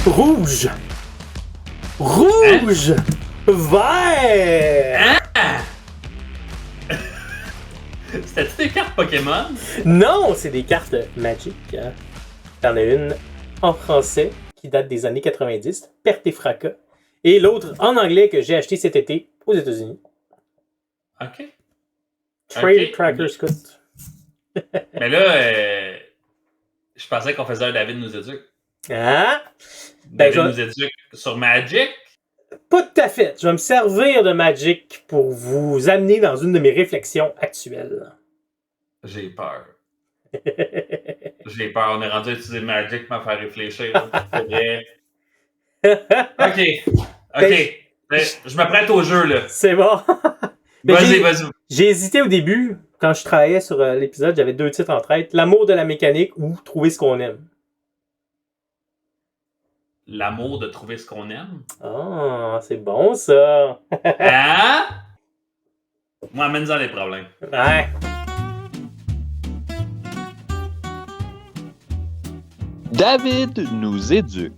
Rouge! Rouge! Vert! C'était-tu des cartes Pokémon? Non, c'est des cartes Magic. Hein. T'en as une en français qui date des années 90, Perte et Fracas. Et l'autre en anglais que j'ai acheté cet été aux États-Unis. OK. Trade Cracker Scout. Mais là, je pensais qu'on faisait un David nous éduque. Ah! David nous éduque sur Magic? Pas tout à fait. Je vais me servir de Magic pour vous amener dans une de mes réflexions actuelles. J'ai peur. J'ai peur. On est rendu à utiliser Magic pour me faire réfléchir. OK. Je me prête au jeu, là. C'est bon. Vas-y. J'ai hésité au début. Quand je travaillais sur l'épisode, j'avais 2 titres en tête. L'amour de la mécanique ou Trouver ce qu'on aime. L'amour de trouver ce qu'on aime? Ah, c'est bon, ça. Hein? Moi, amène-en les problèmes. Ouais. David nous éduque.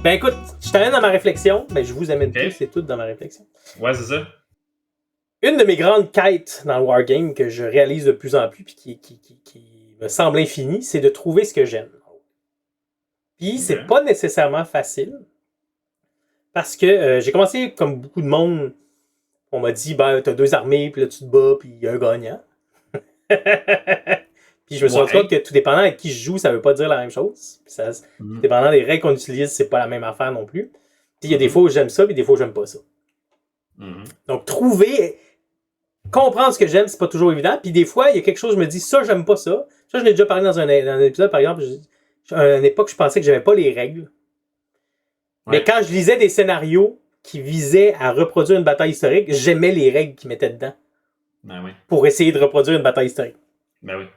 Ben écoute, je t'amène dans ma réflexion. Ben je vous amène tous et toutes dans ma réflexion. Ouais, c'est ça. Une de mes grandes quêtes dans le Wargame que je réalise de plus en plus et qui me semble infinie, c'est de trouver ce que j'aime. Puis c'est pas nécessairement facile. Parce que j'ai commencé comme beaucoup de monde. On m'a dit, ben t'as 2 armées, puis là tu te bats, puis il y a un gagnant. Puis je me suis rendu compte que tout dépendant avec qui je joue, ça veut pas dire la même chose. Puis ça, dépendant des règles qu'on utilise, c'est pas la même affaire non plus. Puis il y a des fois où j'aime ça, puis des fois où j'aime pas ça. Donc trouver, comprendre ce que j'aime, c'est pas toujours évident. Puis des fois, il y a quelque chose, je me dis, ça, j'aime pas ça. Ça, je l'ai déjà parlé dans un épisode, par exemple. À une époque, je pensais que j'aimais pas les règles. Ouais. Mais quand je lisais des scénarios qui visaient à reproduire une bataille historique, j'aimais les règles qu'ils mettaient dedans. Ben oui. Pour essayer de reproduire une bataille historique. Ben oui.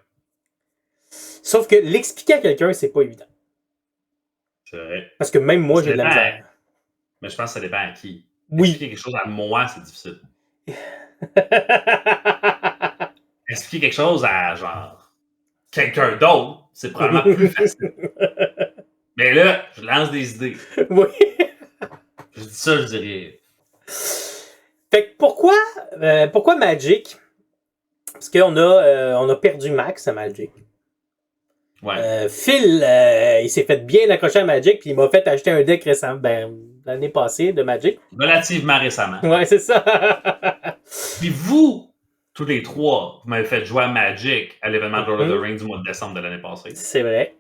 Sauf que l'expliquer à quelqu'un, c'est pas évident. C'est vrai. Parce que même moi, j'ai de la misère. Mais je pense que ça dépend à qui. Oui. Expliquer quelque chose à moi, c'est difficile. Expliquer quelque chose à, genre, quelqu'un d'autre, c'est probablement plus facile. Mais là, je lance des idées. Oui. Je dis ça, je dirais. Fait que pourquoi Magic? Parce qu'on a perdu Max à Magic. Ouais. Phil, il s'est fait bien accrocher à Magic, puis il m'a fait acheter un deck récemment, l'année passée de Magic. Relativement récemment. Ouais, c'est ça. Puis vous, tous les trois, vous m'avez fait jouer à Magic à l'événement de Lord of the Rings du mois de décembre de l'année passée. C'est vrai.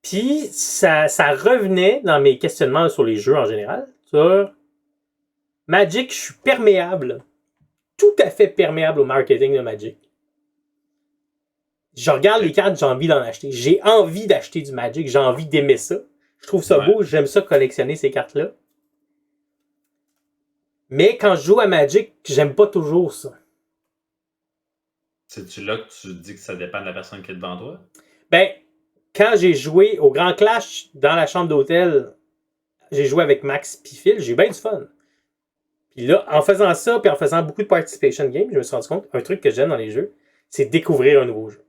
Puis ça revenait dans mes questionnements sur les jeux en général. Sur Magic, je suis perméable. Tout à fait perméable au marketing de Magic. Je regarde les cartes, j'ai envie d'en acheter. J'ai envie d'acheter du Magic, j'ai envie d'aimer ça. Je trouve ça beau, j'aime ça collectionner ces cartes-là. Mais quand je joue à Magic, j'aime pas toujours ça. C'est-tu là que tu dis que ça dépend de la personne qui est devant toi? Ben, quand j'ai joué au Grand Clash dans la chambre d'hôtel, j'ai joué avec Max pis Phil, j'ai eu bien du fun. Puis là, en faisant ça, puis en faisant beaucoup de participation games, je me suis rendu compte, un truc que j'aime dans les jeux, c'est découvrir un nouveau jeu.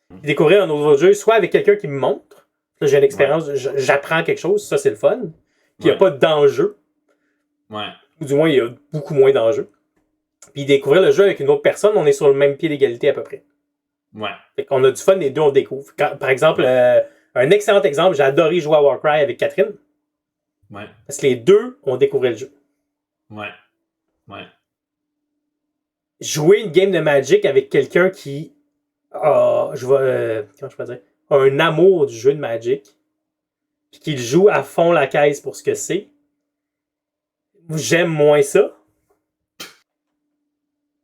Puis découvrir un nouveau jeu, soit avec quelqu'un qui me montre, là j'ai une expérience, j'apprends quelque chose, ça c'est le fun. Puis il n'y a pas d'enjeu. Ouais. Ou du moins, il y a beaucoup moins d'enjeux. Puis découvrir le jeu avec une autre personne, on est sur le même pied d'égalité à peu près. Ouais. Fait qu'on a du fun, les deux on découvre. Par exemple, un excellent exemple, j'ai adoré jouer à Warcry avec Catherine. Ouais. Parce que les deux ont découvert le jeu. Ouais. Jouer une game de Magic avec quelqu'un qui a, comment je peux dire, a un amour du jeu de Magic, puis qu'il joue à fond la caisse pour ce que c'est, j'aime moins ça.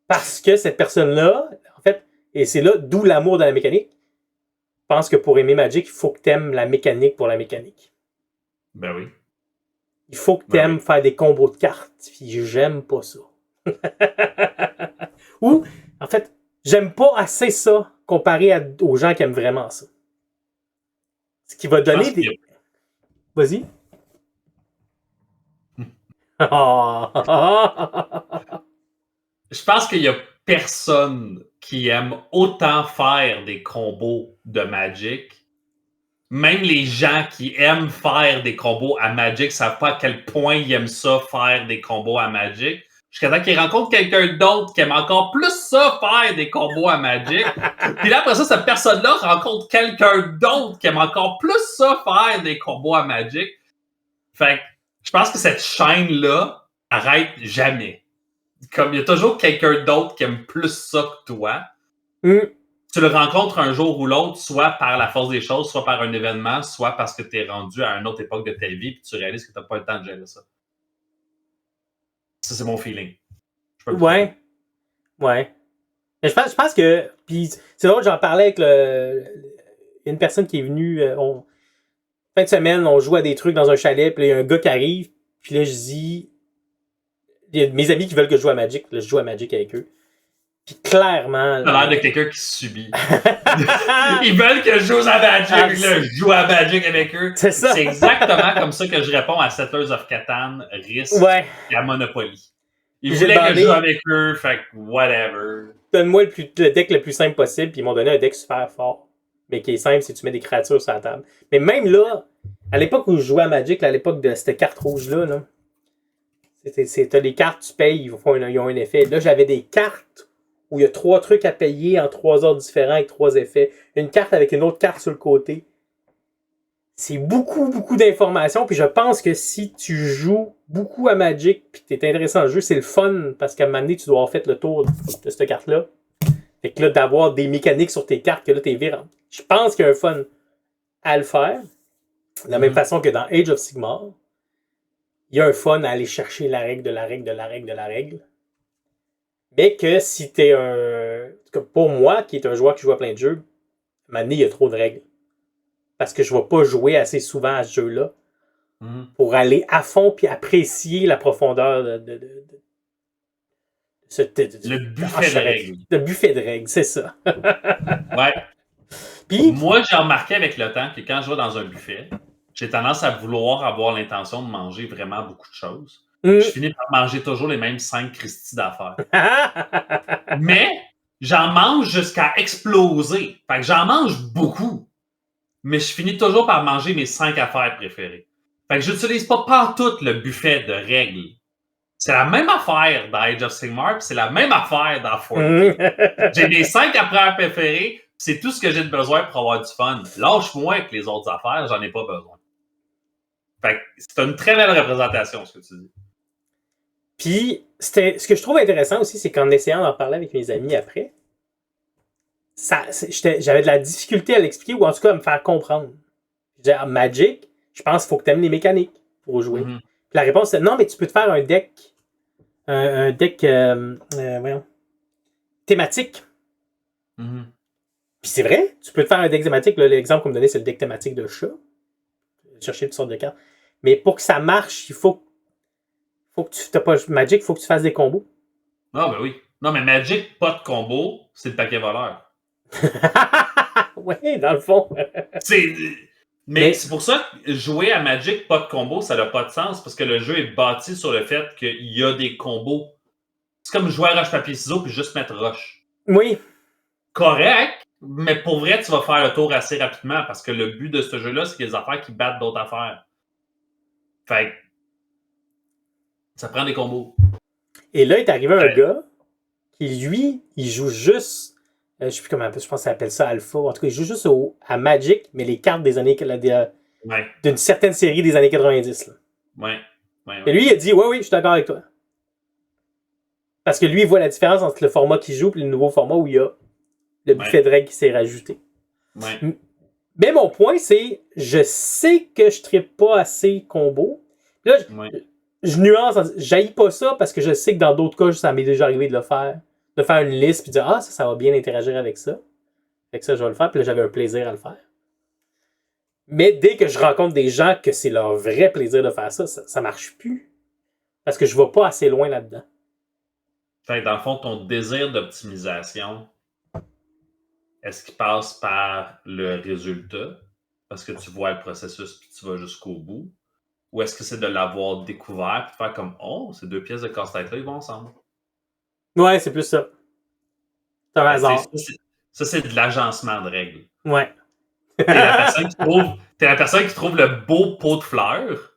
Parce que cette personne-là, en fait, et c'est là d'où l'amour de la mécanique, pense que pour aimer Magic, il faut que t'aimes la mécanique pour la mécanique. Ben oui. Il faut que t'aimes faire des combos de cartes. Puis j'aime pas ça. Ou, en fait, j'aime pas assez ça comparé aux gens qui aiment vraiment ça. Ce qui va donner des... Vas-y. Je pense qu'il y a personne qui aime autant faire des combos de Magic même les gens qui aiment faire des combos à Magic savent pas à quel point ils aiment ça, faire des combos à Magic. Jusqu'à temps qu'ils rencontrent quelqu'un d'autre qui aime encore plus ça, faire des combos à Magic. Puis là, après ça, cette personne-là rencontre quelqu'un d'autre qui aime encore plus ça, faire des combos à Magic. Fait que je pense que cette chaîne-là arrête jamais. Comme il y a toujours quelqu'un d'autre qui aime plus ça que toi. Tu le rencontres un jour ou l'autre, soit par la force des choses, soit par un événement, soit parce que tu es rendu à une autre époque de ta vie et tu réalises que tu n'as pas le temps de gérer ça. Ça, c'est mon feeling. Ouais. Mais je pense que. Puis c'est drôle, j'en parlais avec une personne qui est venue. Fin de semaine, on joue à des trucs dans un chalet, puis il y a un gars qui arrive, puis là, je dis. Il y a mes amis qui veulent que je joue à Magic, là, je joue à Magic avec eux. Puis clairement. T'as l'air de quelqu'un qui subit. Ils veulent que je joue à Magic, là, je joue à Magic avec eux. C'est ça. C'est exactement comme ça que je réponds à Settlers of Catan, Risk et à Monopoly. Ils voulaient que je joue avec eux, fait que whatever. Donne-moi le deck le plus simple possible, puis ils m'ont donné un deck super fort. Mais qui est simple, c'est que tu mets des créatures sur la table. Mais même là, à l'époque où je jouais à Magic, à l'époque de cette carte rouge-là, là, t'as des cartes, tu payes, ils ont un effet. Là, j'avais des cartes où il y a 3 trucs à payer en 3 ordres différents avec 3 effets. Une carte avec une autre carte sur le côté. C'est beaucoup, beaucoup d'informations. Puis je pense que si tu joues beaucoup à Magic puis que tu es intéressé dans le jeu, c'est le fun parce qu'à un moment donné, tu dois avoir fait le tour de cette carte-là. Fait que là, d'avoir des mécaniques sur tes cartes que là, t'es virant. Je pense qu'il y a un fun à le faire. De la même façon que dans Age of Sigmar, il y a un fun à aller chercher la règle de la règle de la règle de la règle. Mais que si t'es un... Pour moi, qui est un joueur qui joue à plein de jeux, à un moment donné, il y a trop de règles. Parce que je ne vais pas jouer assez souvent à ce jeu-là pour aller à fond puis apprécier la profondeur de le buffet de règles. Le buffet de règles, c'est ça. Ouais. Puis, moi, j'ai remarqué avec le temps que quand je vais dans un buffet, j'ai tendance à vouloir avoir l'intention de manger vraiment beaucoup de choses. Je finis par manger toujours les mêmes 5 Christie d'affaires. Mais j'en mange jusqu'à exploser. Fait que j'en mange beaucoup. Mais je finis toujours par manger mes 5 affaires préférées. Fait que j'utilise pas partout le buffet de règles. C'est la même affaire dans Age of Sigmar, puis c'est la même affaire dans Fortnite. J'ai mes 5 affaires préférées, c'est tout ce que j'ai de besoin pour avoir du fun. Lâche-moi avec les autres affaires, j'en ai pas besoin. Fait que c'est une très belle représentation, ce que tu dis. Puis, ce que je trouve intéressant aussi, c'est qu'en essayant d'en parler avec mes amis après, j'avais de la difficulté à l'expliquer ou en tout cas à me faire comprendre. Je disais, Magic, je pense qu'il faut que tu aimes les mécaniques pour jouer. Puis la réponse c'est non, mais tu peux te faire un deck thématique. Puis c'est vrai, tu peux te faire un deck thématique. Là, l'exemple qu'on me donnait, c'est le deck thématique de chat. Chercher toutes sortes de cartes. Mais pour que ça marche, il faut que tu t'as pas Magic, il faut que tu fasses des combos. Ah ben oui. Non, mais Magic, pas de combo, c'est le paquet voleur. Oui, dans le fond. Mais c'est pour ça que jouer à Magic, pas de combo, ça n'a pas de sens parce que le jeu est bâti sur le fait qu'il y a des combos. C'est comme jouer à roche-papier-ciseaux puis juste mettre roche. Oui. Correct, mais pour vrai, tu vas faire le tour assez rapidement parce que le but de ce jeu-là, c'est qu'il y a des affaires qui battent d'autres affaires. Fait que ça prend des combos. Et là, il est arrivé un gars qui, lui, il joue juste... je sais plus comment, je pense que ça s'appelle ça Alpha. En tout cas, il joue juste à Magic, mais les cartes des années... d'une certaine série des années 90. Là. Ouais. Et lui, il a dit, oui, je suis d'accord avec toi. Parce que lui, il voit la différence entre le format qu'il joue et le nouveau format où il y a le buffet de règles qui s'est rajouté. Ouais. Mais mon point, c'est, je sais que je ne trippe pas assez combo. Là, je nuance, j'haïs pas ça parce que je sais que dans d'autres cas, ça m'est déjà arrivé de faire une liste puis de dire, ça va bien interagir avec ça. Fait que ça, je vais le faire. Puis là, j'avais un plaisir à le faire. Mais dès que je rencontre des gens que c'est leur vrai plaisir de faire ça marche plus. Parce que je ne vais pas assez loin là-dedans. Fait que dans le fond, ton désir d'optimisation, est-ce qu'il passe par le résultat? Parce que tu vois le processus puis tu vas jusqu'au bout? Ou est-ce que c'est de l'avoir découvert et de faire comme, ces 2 pièces de casse-tête-là, ils vont ensemble? Ouais, c'est plus ça. C'est un hasard. Ça, c'est de l'agencement de règles. Ouais. T'es la personne qui trouve le beau pot de fleurs,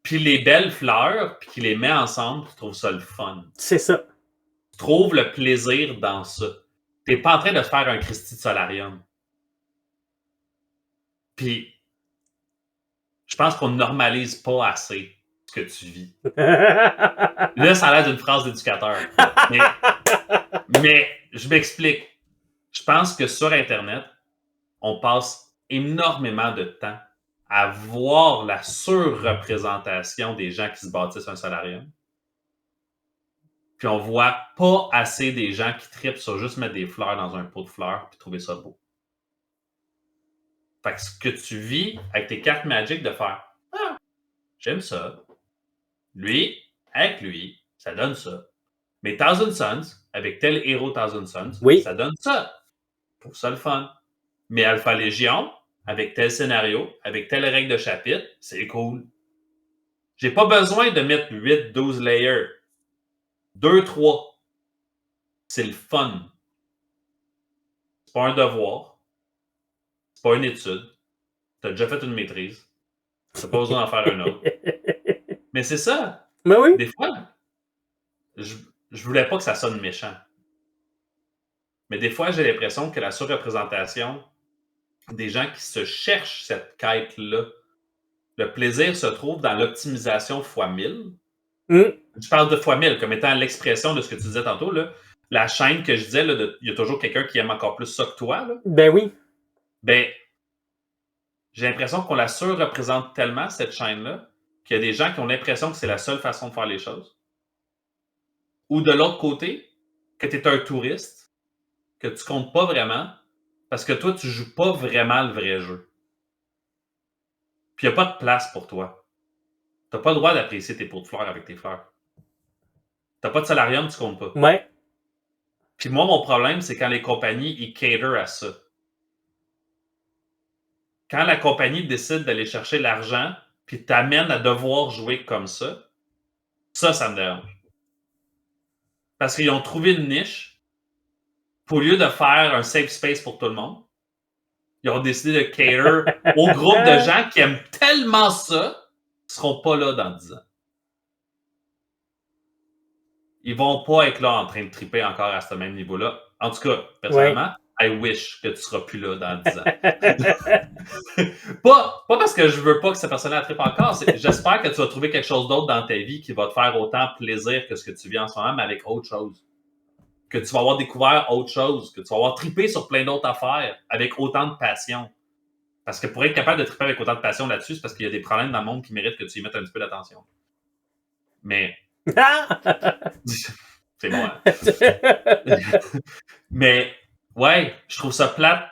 puis les belles fleurs, puis qui les met ensemble, tu trouves ça le fun. C'est ça. Tu trouves le plaisir dans ça. T'es pas en train de faire un Christy de solarium. Puis, je pense qu'on normalise pas assez ce que tu vis. Là, ça a l'air d'une phrase d'éducateur. Mais je m'explique. Je pense que sur Internet, on passe énormément de temps à voir la surreprésentation des gens qui se bâtissent un solarium. Puis on voit pas assez des gens qui trippent sur juste mettre des fleurs dans un pot de fleurs puis trouver ça beau. Fait que ce que tu vis avec tes cartes Magic de faire « Ah, j'aime ça. Lui, avec lui, ça donne ça. Mais Thousand Suns, avec tel héros Thousand Suns, ça donne ça. Je trouve ça le fun. Mais Alpha Légion, avec tel scénario, avec telle règle de chapitre, c'est cool. J'ai pas besoin de mettre 8-12 layers. 2-3. C'est le fun. C'est pas un devoir. C'est pas une étude. T'as déjà fait une maîtrise. T'as pas besoin d'en faire un autre. Mais c'est ça. Ben oui. Des fois, je voulais pas que ça sonne méchant. Mais des fois, j'ai l'impression que la surreprésentation des gens qui se cherchent cette quête-là, le plaisir se trouve dans l'optimisation x1000. Je parle de x1000 comme étant l'expression de ce que tu disais tantôt. Là. La chaîne que je disais, il y a toujours quelqu'un qui aime encore plus ça que toi. Là. Ben oui. Ben, j'ai l'impression qu'on la surreprésente tellement, cette chaîne-là, qu'il y a des gens qui ont l'impression que c'est la seule façon de faire les choses. Ou de l'autre côté, que tu es un touriste, que tu comptes pas vraiment, parce que toi, tu joues pas vraiment le vrai jeu. Puis il n'y a pas de place pour toi. Tu n'as pas le droit d'apprécier tes pots de fleurs avec tes fleurs. Tu n'as pas de salarium, tu comptes pas. Ouais. Puis moi, mon problème, c'est quand les compagnies, ils cater à ça. Quand la compagnie décide d'aller chercher l'argent, puis t'amène à devoir jouer comme ça me dérange. Parce qu'ils ont trouvé une niche, au lieu de faire un safe space pour tout le monde, ils ont décidé de cater au groupe de gens qui aiment tellement ça, qu'ils ne seront pas là dans 10 ans. Ils vont pas être là en train de triper encore à ce même niveau-là. En tout cas, personnellement, I wish que tu seras plus là dans 10 ans. pas parce que je veux pas que cette personne-là tripe encore. J'espère que tu vas trouver quelque chose d'autre dans ta vie qui va te faire autant plaisir que ce que tu vis en ce moment, mais avec autre chose. Que tu vas avoir découvert autre chose, que tu vas avoir trippé sur plein d'autres affaires avec autant de passion. Parce que pour être capable de tripper avec autant de passion là-dessus, c'est parce qu'il y a des problèmes dans le monde qui méritent que tu y mettes un petit peu d'attention. Mais... c'est moi. Mais, ouais, je trouve ça plate.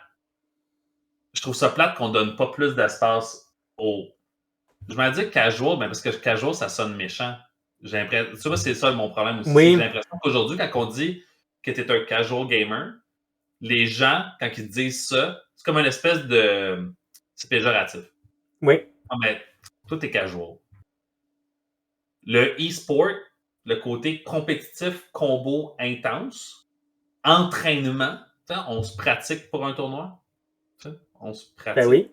Je trouve ça plate qu'on donne pas plus d'espace aux... Je m'en dis casual, mais parce que casual, ça sonne méchant. J'ai l'impression... Tu vois, c'est ça mon problème aussi. Oui. J'ai l'impression qu'aujourd'hui, quand on dit que tu es un casual gamer, les gens, quand ils disent ça, c'est comme une espèce de... C'est péjoratif. Oui. Non, mais toi, t'es casual. Le e-sport, le côté compétitif, combo intense, entraînement, on se pratique pour un tournoi. On se pratique. Ben oui.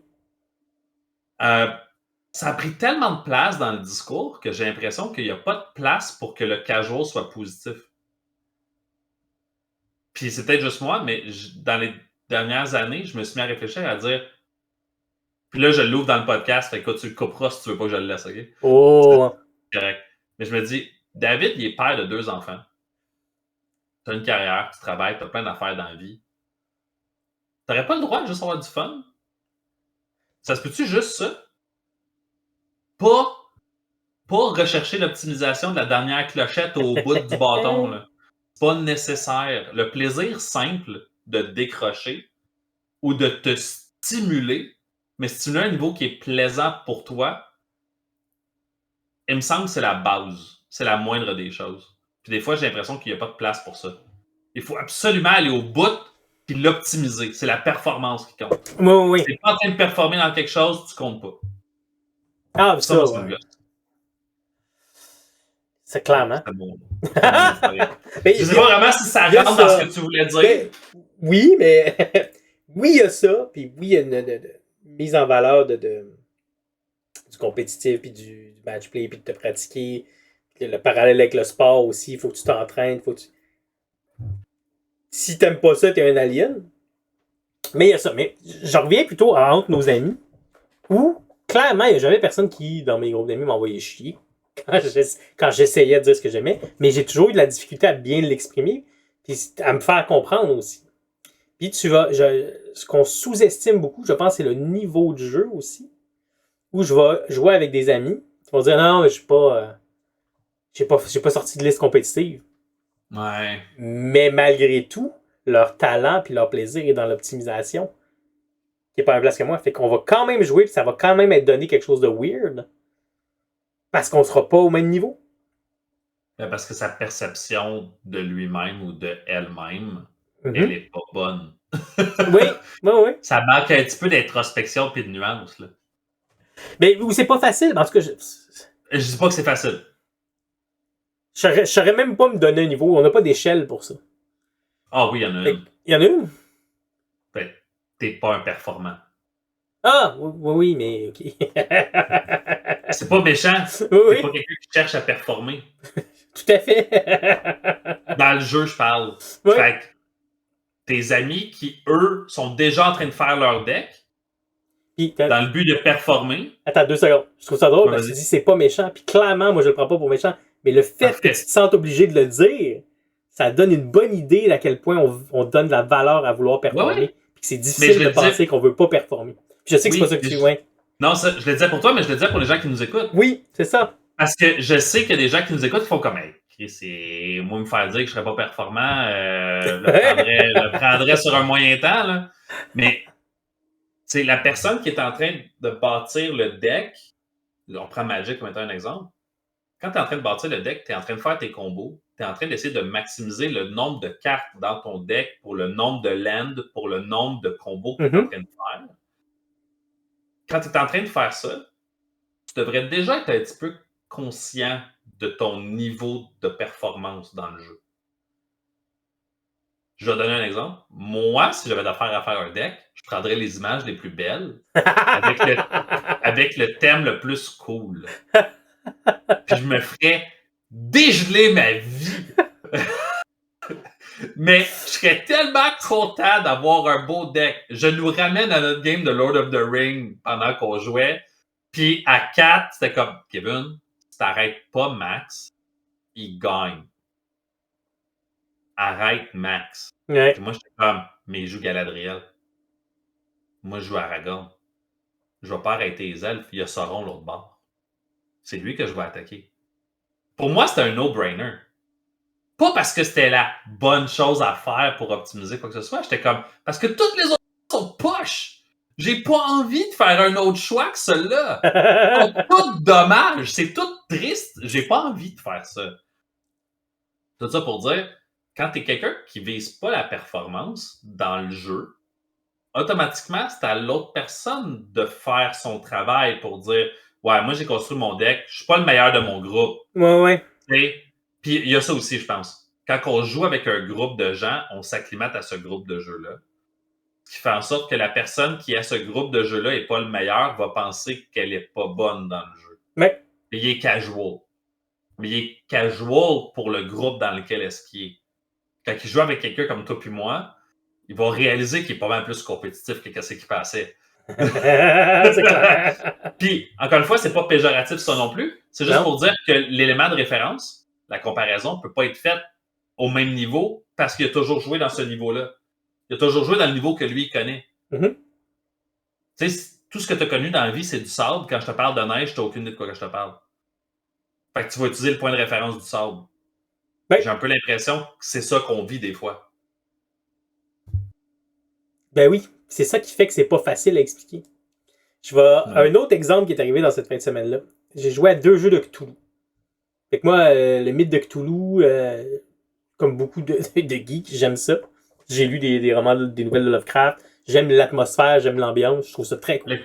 Ça a pris tellement de place dans le discours que j'ai l'impression qu'il n'y a pas de place pour que le casual soit positif. Puis c'est peut-être juste moi, mais dans les dernières années, je me suis mis à réfléchir à dire... Puis là, je l'ouvre dans le podcast, fait que tu le couperas si tu veux pas que je le laisse, OK? Oh! C'est correct. Mais je me dis, David, il est père de 2 enfants. Tu as une carrière, tu travailles, tu as plein d'affaires dans la vie. T'aurais pas le droit de juste avoir du fun? Ça se peut-tu juste ça? Pas rechercher l'optimisation de la dernière clochette au bout du bâton, là. C'est pas nécessaire. Le plaisir simple de décrocher ou de te stimuler, mais stimuler à un niveau qui est plaisant pour toi, il me semble que c'est la base. C'est la moindre des choses. Puis des fois, j'ai l'impression qu'il n'y a pas de place pour ça. Il faut absolument aller au bout puis l'optimiser. C'est la performance qui compte. Oui. Si tu n'es pas en train de performer dans quelque chose, tu comptes pas. Ah, ça, ouais. C'est clairement. C'est bon. Je sais pas vraiment si ça rentre dans ce que tu voulais dire. Oui, mais oui, il y a ça, puis oui, il y a une mise en valeur du compétitif, puis du match play, puis de te pratiquer. Le parallèle avec le sport aussi, il faut que tu t'entraînes, Si t'aimes pas ça, t'es un alien. Mais il y a ça. Mais j'en reviens plutôt entre nos amis, où clairement, il n'y a jamais personne qui, dans mes groupes d'amis, m'envoyait chier quand j'essayais de dire ce que j'aimais. Mais j'ai toujours eu de la difficulté à bien l'exprimer, puis à me faire comprendre aussi. Puis ce qu'on sous-estime beaucoup, je pense, c'est le niveau de jeu aussi, où je vais jouer avec des amis qui vont dire non, mais je suis pas. J'ai pas sorti de liste compétitive. Ouais. Mais malgré tout, leur talent puis leur plaisir est dans l'optimisation, qui est pas la place que moi. Fait qu'on va quand même jouer, puis ça va quand même être donné quelque chose de weird, parce qu'on sera pas au même niveau. Parce que sa perception de lui-même ou de elle-même, elle est pas bonne. Oui. Ça manque un petit peu d'introspection et de nuance, là. Mais c'est pas facile, en tout cas. Je dis pas que c'est facile. Je saurais même pas me donner un niveau. On n'a pas d'échelle pour ça. Ah oui, il y en a une. Il y en a une? Ben, t'es pas un performant. Ah, oui, mais ok. C'est pas méchant. Oui. C'est pas quelqu'un qui cherche à performer. Tout à fait. Dans le jeu, je parle. Oui. Fait que tes amis qui, eux, sont déjà en train de faire leur deck, dans le but de performer. Attends 2 secondes. Je trouve ça drôle parce que tu dis c'est pas méchant. Puis clairement, moi, je le prends pas pour méchant. Mais le fait que tu te sentes obligé de le dire, ça donne une bonne idée d'à quel point on donne de la valeur à vouloir performer. Ouais. Puis que c'est difficile de penser qu'on veut pas performer. Puis je sais que c'est pas ça que tu veux. Non, ça, je le disais pour toi, mais je le disais pour les gens qui nous écoutent. Oui, c'est ça. Parce que je sais qu'il y a des gens qui nous écoutent qui font comme c'est moi me faire dire que je serais pas performant, le prendrais sur un moyen temps, là. Mais c'est la personne qui est en train de bâtir le deck. On prend Magic comme étant un exemple. Quand tu es en train de bâtir le deck, tu es en train de faire tes combos, tu es en train d'essayer de maximiser le nombre de cartes dans ton deck pour le nombre de lands, pour le nombre de combos que tu es en train de faire. Quand tu es en train de faire ça, tu devrais déjà être un petit peu conscient de ton niveau de performance dans le jeu. Je vais donner un exemple. Moi, si j'avais d'affaire à faire un deck, je prendrais les images les plus belles avec le thème le plus cool. Puis je me ferais dégeler ma vie. Mais je serais tellement content d'avoir un beau deck. Je nous ramène à notre game de Lord of the Rings pendant qu'on jouait. Puis à 4, c'était comme, Kevin, si t'arrêtes pas Max, il gagne. Arrête Max. Ouais. Puis moi, j'étais comme, mais il joue Galadriel. Moi, je joue Aragorn. Je vais pas arrêter les elfes, il y a Sauron l'autre bord. C'est lui que je vais attaquer. Pour moi, c'était un no-brainer. Pas parce que c'était la bonne chose à faire pour optimiser quoi que ce soit. J'étais comme, parce que toutes les autres sont poches. J'ai pas envie de faire un autre choix que celui-là. C'est tout dommage. C'est tout triste. J'ai pas envie de faire ça. Tout ça pour dire, quand t'es quelqu'un qui vise pas la performance dans le jeu, automatiquement, c'est à l'autre personne de faire son travail pour dire, ouais, moi j'ai construit mon deck, je suis pas le meilleur de mon groupe. Ouais. Puis il y a ça aussi, je pense. Quand on joue avec un groupe de gens, on s'acclimate à ce groupe de jeu-là. Ce qui fait en sorte que la personne qui a ce groupe de jeu-là n'est pas le meilleur va penser qu'elle n'est pas bonne dans le jeu. Mais il est casual. Mais il est casual pour le groupe dans lequel est-ce qu'il est. Quand il joue avec quelqu'un comme toi puis moi, il va réaliser qu'il est pas mal plus compétitif que ce qui passait. C'est clair. Puis, encore une fois, c'est pas péjoratif ça non plus. C'est juste pour dire que l'élément de référence, la comparaison, peut pas être faite au même niveau parce qu'il a toujours joué dans ce niveau-là. Il a toujours joué dans le niveau que lui, il connaît. Mm-hmm. Tu sais, tout ce que tu as connu dans la vie, c'est du sable. Quand je te parle de neige, tu n'as aucune idée de quoi que je te parle. Fait que tu vas utiliser le point de référence du sable. Ben, j'ai un peu l'impression que c'est ça qu'on vit des fois. Ben oui, c'est ça qui fait que c'est pas facile à expliquer. Un autre exemple qui est arrivé dans cette fin de semaine-là. J'ai joué à 2 jeux de Cthulhu. Fait que moi, le mythe de Cthulhu, comme beaucoup de geeks, j'aime ça. J'ai lu des romans, des nouvelles de Lovecraft. J'aime l'atmosphère, j'aime l'ambiance. Je trouve ça très cool.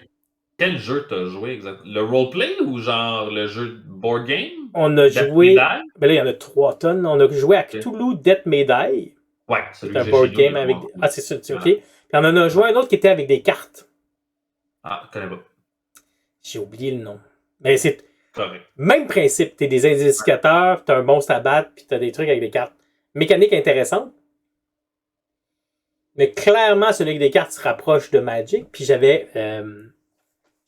Quel jeu t'as joué exactement? Le roleplay ou genre le jeu board game? On a joué... Ben là, il y en a 3 tonnes. On a joué à Cthulhu Death May Die. Ouais, celui C'est un que j'ai board chez nous, game il est avec. bon. Ah, c'est ça, ok. Voilà. Puis on en a joué un autre qui était avec des cartes. Ah, je connais pas. J'ai oublié le nom. Mais c'est. Correct. Même principe. T'as des indicateurs, t'as un monstre à battre, puis t'as des trucs avec des cartes. Mécanique intéressante. Mais clairement, celui avec des cartes se rapproche de Magic. Puis j'avais.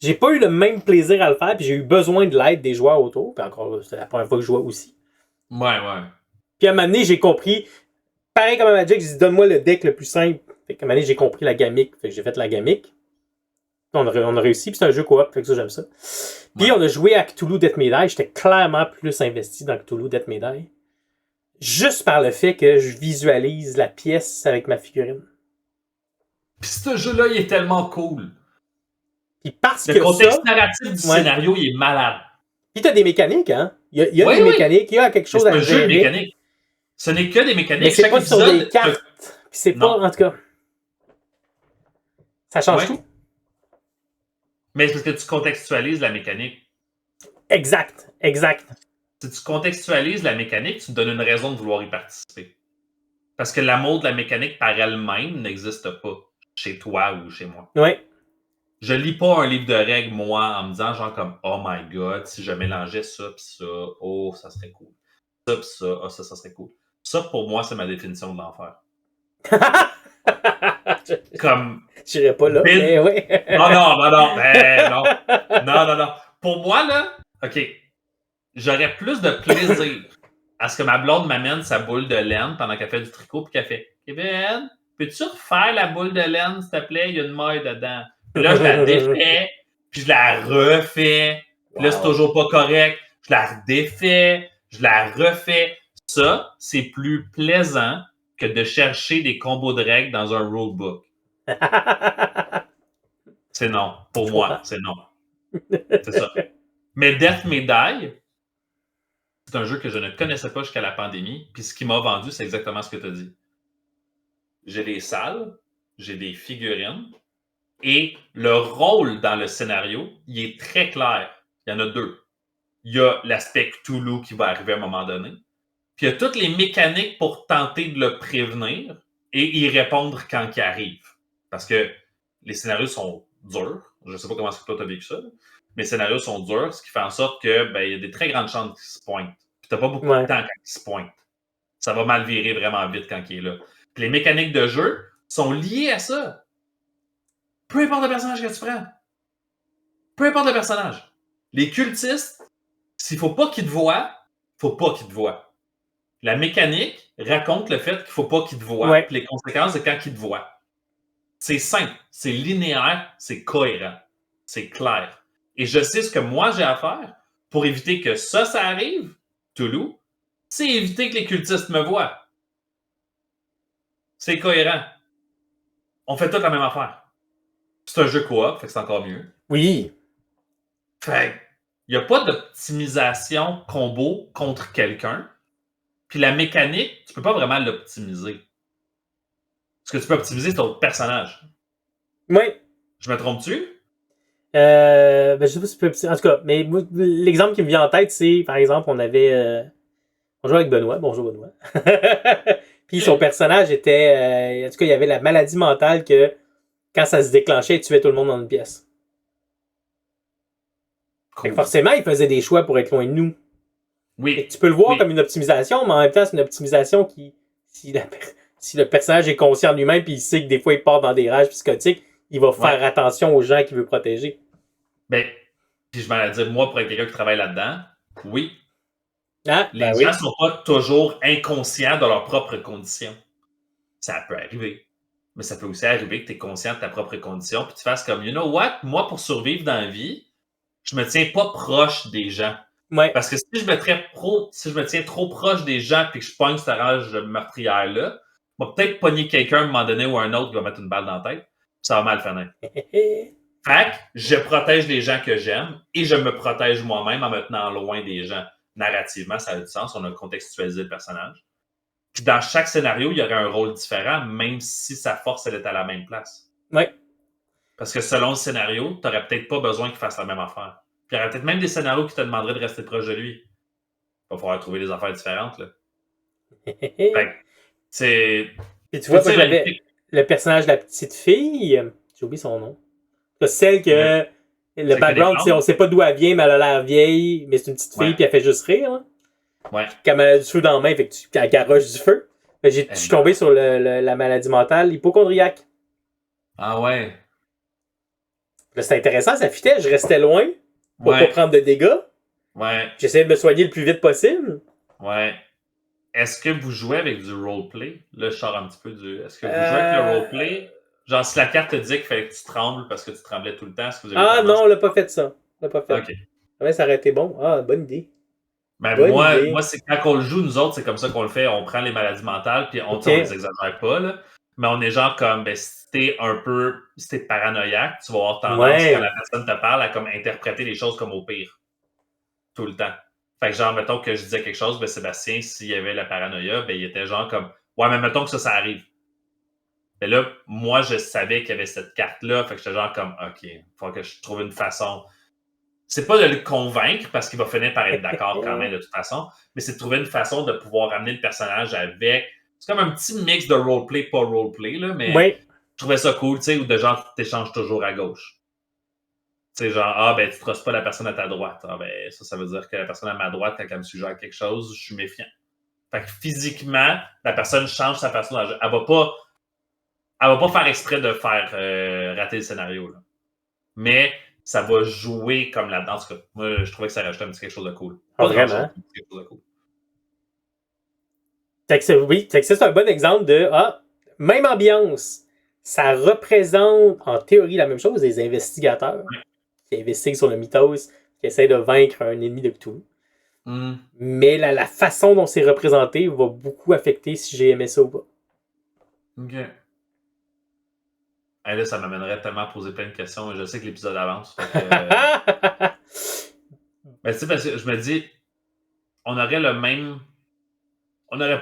J'ai pas eu le même plaisir à le faire, puis j'ai eu besoin de l'aide des joueurs autour. Puis encore, c'était la première fois que je jouais aussi. Ouais. Puis à un moment donné, j'ai compris. Pareil comme à Magic, j'ai dit donne-moi le deck le plus simple. Fait qu'à un moment donné, j'ai compris la gamique. Fait que j'ai fait la gamique. On a réussi, puis c'est un jeu coop, fait que ça, j'aime ça. Puis on a joué à Cthulhu Death May Die. J'étais clairement plus investi dans Cthulhu Death May Die. Juste par le fait que je visualise la pièce avec ma figurine. Puis ce jeu-là, il est tellement cool. Puis parce le que contexte ça, narratif du scénario, il est malade. Puis t'as des mécaniques, hein? Il y a des mécaniques, il y a quelque chose à gérer. C'est un jeu de mécanique. Ce n'est que des mécaniques. Mais c'est pas sur des cartes. Puis c'est pas, en tout cas... Ça change tout. Mais c'est parce que tu contextualises la mécanique. Exact. Si tu contextualises la mécanique, tu te donnes une raison de vouloir y participer. Parce que l'amour de la mécanique par elle-même n'existe pas chez toi ou chez moi. Ouais. Je lis pas un livre de règles, moi, en me disant genre comme « Oh my God, si je mélangeais ça pis ça, oh, ça serait cool. Ça pis ça, oh, ça serait cool. » Ça, pour moi, c'est ma définition de l'enfer. Comme... J'irais pas là, mais oui. Non. Pour moi, là, OK, j'aurais plus de plaisir à ce que ma blonde m'amène sa boule de laine pendant qu'elle fait du tricot puis qu'elle fait « Kevin, peux-tu refaire la boule de laine, s'il te plaît? Il y a une maille dedans. » Puis là, je la défais, puis je la refais. Puis là, c'est toujours pas correct. Je la redéfais, je la refais. Ça, c'est plus plaisant que de chercher des combos de règles dans un rulebook. C'est non. Pour moi, c'est non. C'est ça. Mais Death May Die, c'est un jeu que je ne connaissais pas jusqu'à la pandémie. Puis ce qui m'a vendu, c'est exactement ce que tu as dit. J'ai des salles, j'ai des figurines, et le rôle dans le scénario, il est très clair. Il y en a deux. Il y a l'aspect Cthulhu qui va arriver à un moment donné. Puis il y a toutes les mécaniques pour tenter de le prévenir et y répondre quand il arrive. Parce que les scénarios sont durs. Je ne sais pas comment est-ce que toi tu as vécu ça. Mais les scénarios sont durs, ce qui fait en sorte que il y a des très grandes chances qu'il se pointe. Puis tu n'as pas beaucoup de temps quand il se pointe. Ça va mal virer vraiment vite quand il est là. Puis les mécaniques de jeu sont liées à ça. Peu importe le personnage que tu prends. Peu importe le personnage. Les cultistes, s'il ne faut pas qu'ils te voient, il ne faut pas qu'ils te voient. La mécanique raconte le fait qu'il ne faut pas qu'ils te voient, puis les conséquences de quand ils te voient. C'est simple, c'est linéaire, c'est cohérent, c'est clair. Et je sais ce que moi j'ai à faire pour éviter que ça arrive, Toulouse, c'est éviter que les cultistes me voient. C'est cohérent. On fait toute la même affaire. C'est un jeu coop, fait que c'est encore mieux. Oui. Fait il n'y a pas d'optimisation combo contre quelqu'un. Puis la mécanique, tu peux pas vraiment l'optimiser. Ce que tu peux optimiser, c'est ton personnage. Oui. Je me trompe-tu? Je sais pas si tu peux... En tout cas, mais l'exemple qui me vient en tête, c'est, par exemple, on jouait avec Benoît. Bonjour, Benoît. Puis son personnage était... en tout cas, il y avait la maladie mentale que quand ça se déclenchait, il tuait tout le monde dans une pièce. Cool. Forcément, il faisait des choix pour être loin de nous. Oui. Et tu peux le voir comme une optimisation, mais en même temps, c'est une optimisation qui... Si le personnage est conscient de lui-même puis il sait que des fois, il part dans des rages psychotiques, il va faire attention aux gens qu'il veut protéger. Ben, puis je vais dire, moi, pour être quelqu'un qui travaille là-dedans, oui. Les gens ne sont pas toujours inconscients de leurs propres conditions. Ça peut arriver. Mais ça peut aussi arriver que tu es conscient de ta propre condition puis tu fasses comme, you know what? Moi, pour survivre dans la vie, je me tiens pas proche des gens. Ouais. Parce que si je me tiens trop proche des gens puis que je pogne cette rage meurtrière-là, je vais peut-être pogner quelqu'un à un moment donné ou un autre qui va mettre une balle dans la tête. Ça va mal finir. Fait que je protège les gens que j'aime et je me protège moi-même en me tenant loin des gens. Narrativement, ça a du sens. On a contextualisé le personnage. Puis dans chaque scénario, il y aurait un rôle différent, même si sa force, elle est à la même place. Oui. Parce que selon le scénario, tu n'aurais peut-être pas besoin qu'il fasse la même affaire. Puis il y aurait peut-être même des scénarios qui te demanderaient de rester proche de lui. Il va falloir trouver des affaires différentes, là. Fait C'est. Et tu vois, moi, j'avais le personnage de la petite fille, j'ai oublié son nom. Celle que le background, on sait pas d'où elle vient, mais elle a l'air vieille, mais c'est une petite fille, puis elle fait juste rire. Hein. Ouais. Quand elle a du feu dans la main, fait qu'elle garoche du feu. Je suis tombé sur la maladie mentale hypochondriaque. Ah ouais. Là, c'était intéressant, ça fitait. Je restais loin pour pas prendre de dégâts. Ouais. J'essayais de me soigner le plus vite possible. Ouais. Est-ce que vous jouez avec du roleplay? Là, je sors un petit peu du... Est-ce que vous jouez avec le roleplay? Genre, si la carte te dit qu'il fallait que tu trembles parce que tu tremblais tout le temps, est-ce que vous avez non, on l'a pas fait ça. On l'a pas fait. OK. Ouais, ça aurait été bon. Ah, bonne idée. Ben, moi c'est quand on le joue, nous autres, c'est comme ça qu'on le fait. On prend les maladies mentales, puis on les exagère pas, là. Mais on est genre comme, ben, si t'es paranoïaque, tu vas avoir tendance, quand la personne te parle, à comme interpréter les choses comme au pire. Tout le temps. Fait que genre, mettons que je disais quelque chose, ben Sébastien, s'il y avait la paranoïa, ben il était genre comme, ouais, mais mettons que ça arrive. Mais là, moi, je savais qu'il y avait cette carte-là, fait que j'étais genre comme, OK, il faut que je trouve une façon. C'est pas de le convaincre, parce qu'il va finir par être d'accord quand même de toute façon, mais c'est de trouver une façon de pouvoir amener le personnage avec. C'est comme un petit mix de roleplay, pas roleplay, là, mais je trouvais ça cool, tu sais, ou de genre, tu t'échanges toujours à gauche. Tu sais, genre, ben, tu ne trosses pas la personne à ta droite. Ah, ben, ça veut dire que la personne à ma droite, quand elle me suggère quelque chose, je suis méfiant. Fait que physiquement, la personne change sa façon d'agir. Elle va pas faire exprès de faire rater le scénario, là. Mais ça va jouer comme là-dedans. En tout cas, moi, je trouvais que ça rajoutait un petit quelque chose de cool. Pas vraiment. Quelque chose de cool. Oui, c'est un bon exemple de même ambiance. Ça représente en théorie la même chose, des investigateurs qui investiguent sur le mythos, qui essaient de vaincre un ennemi de Cthulhu. Mais la façon dont c'est représenté va beaucoup affecter si j'ai aimé ça ou pas. OK. Et là, ça m'amènerait tellement à poser plein de questions. Je sais que l'épisode avance. Mais tu sais, parce que je me dis, on n'aurait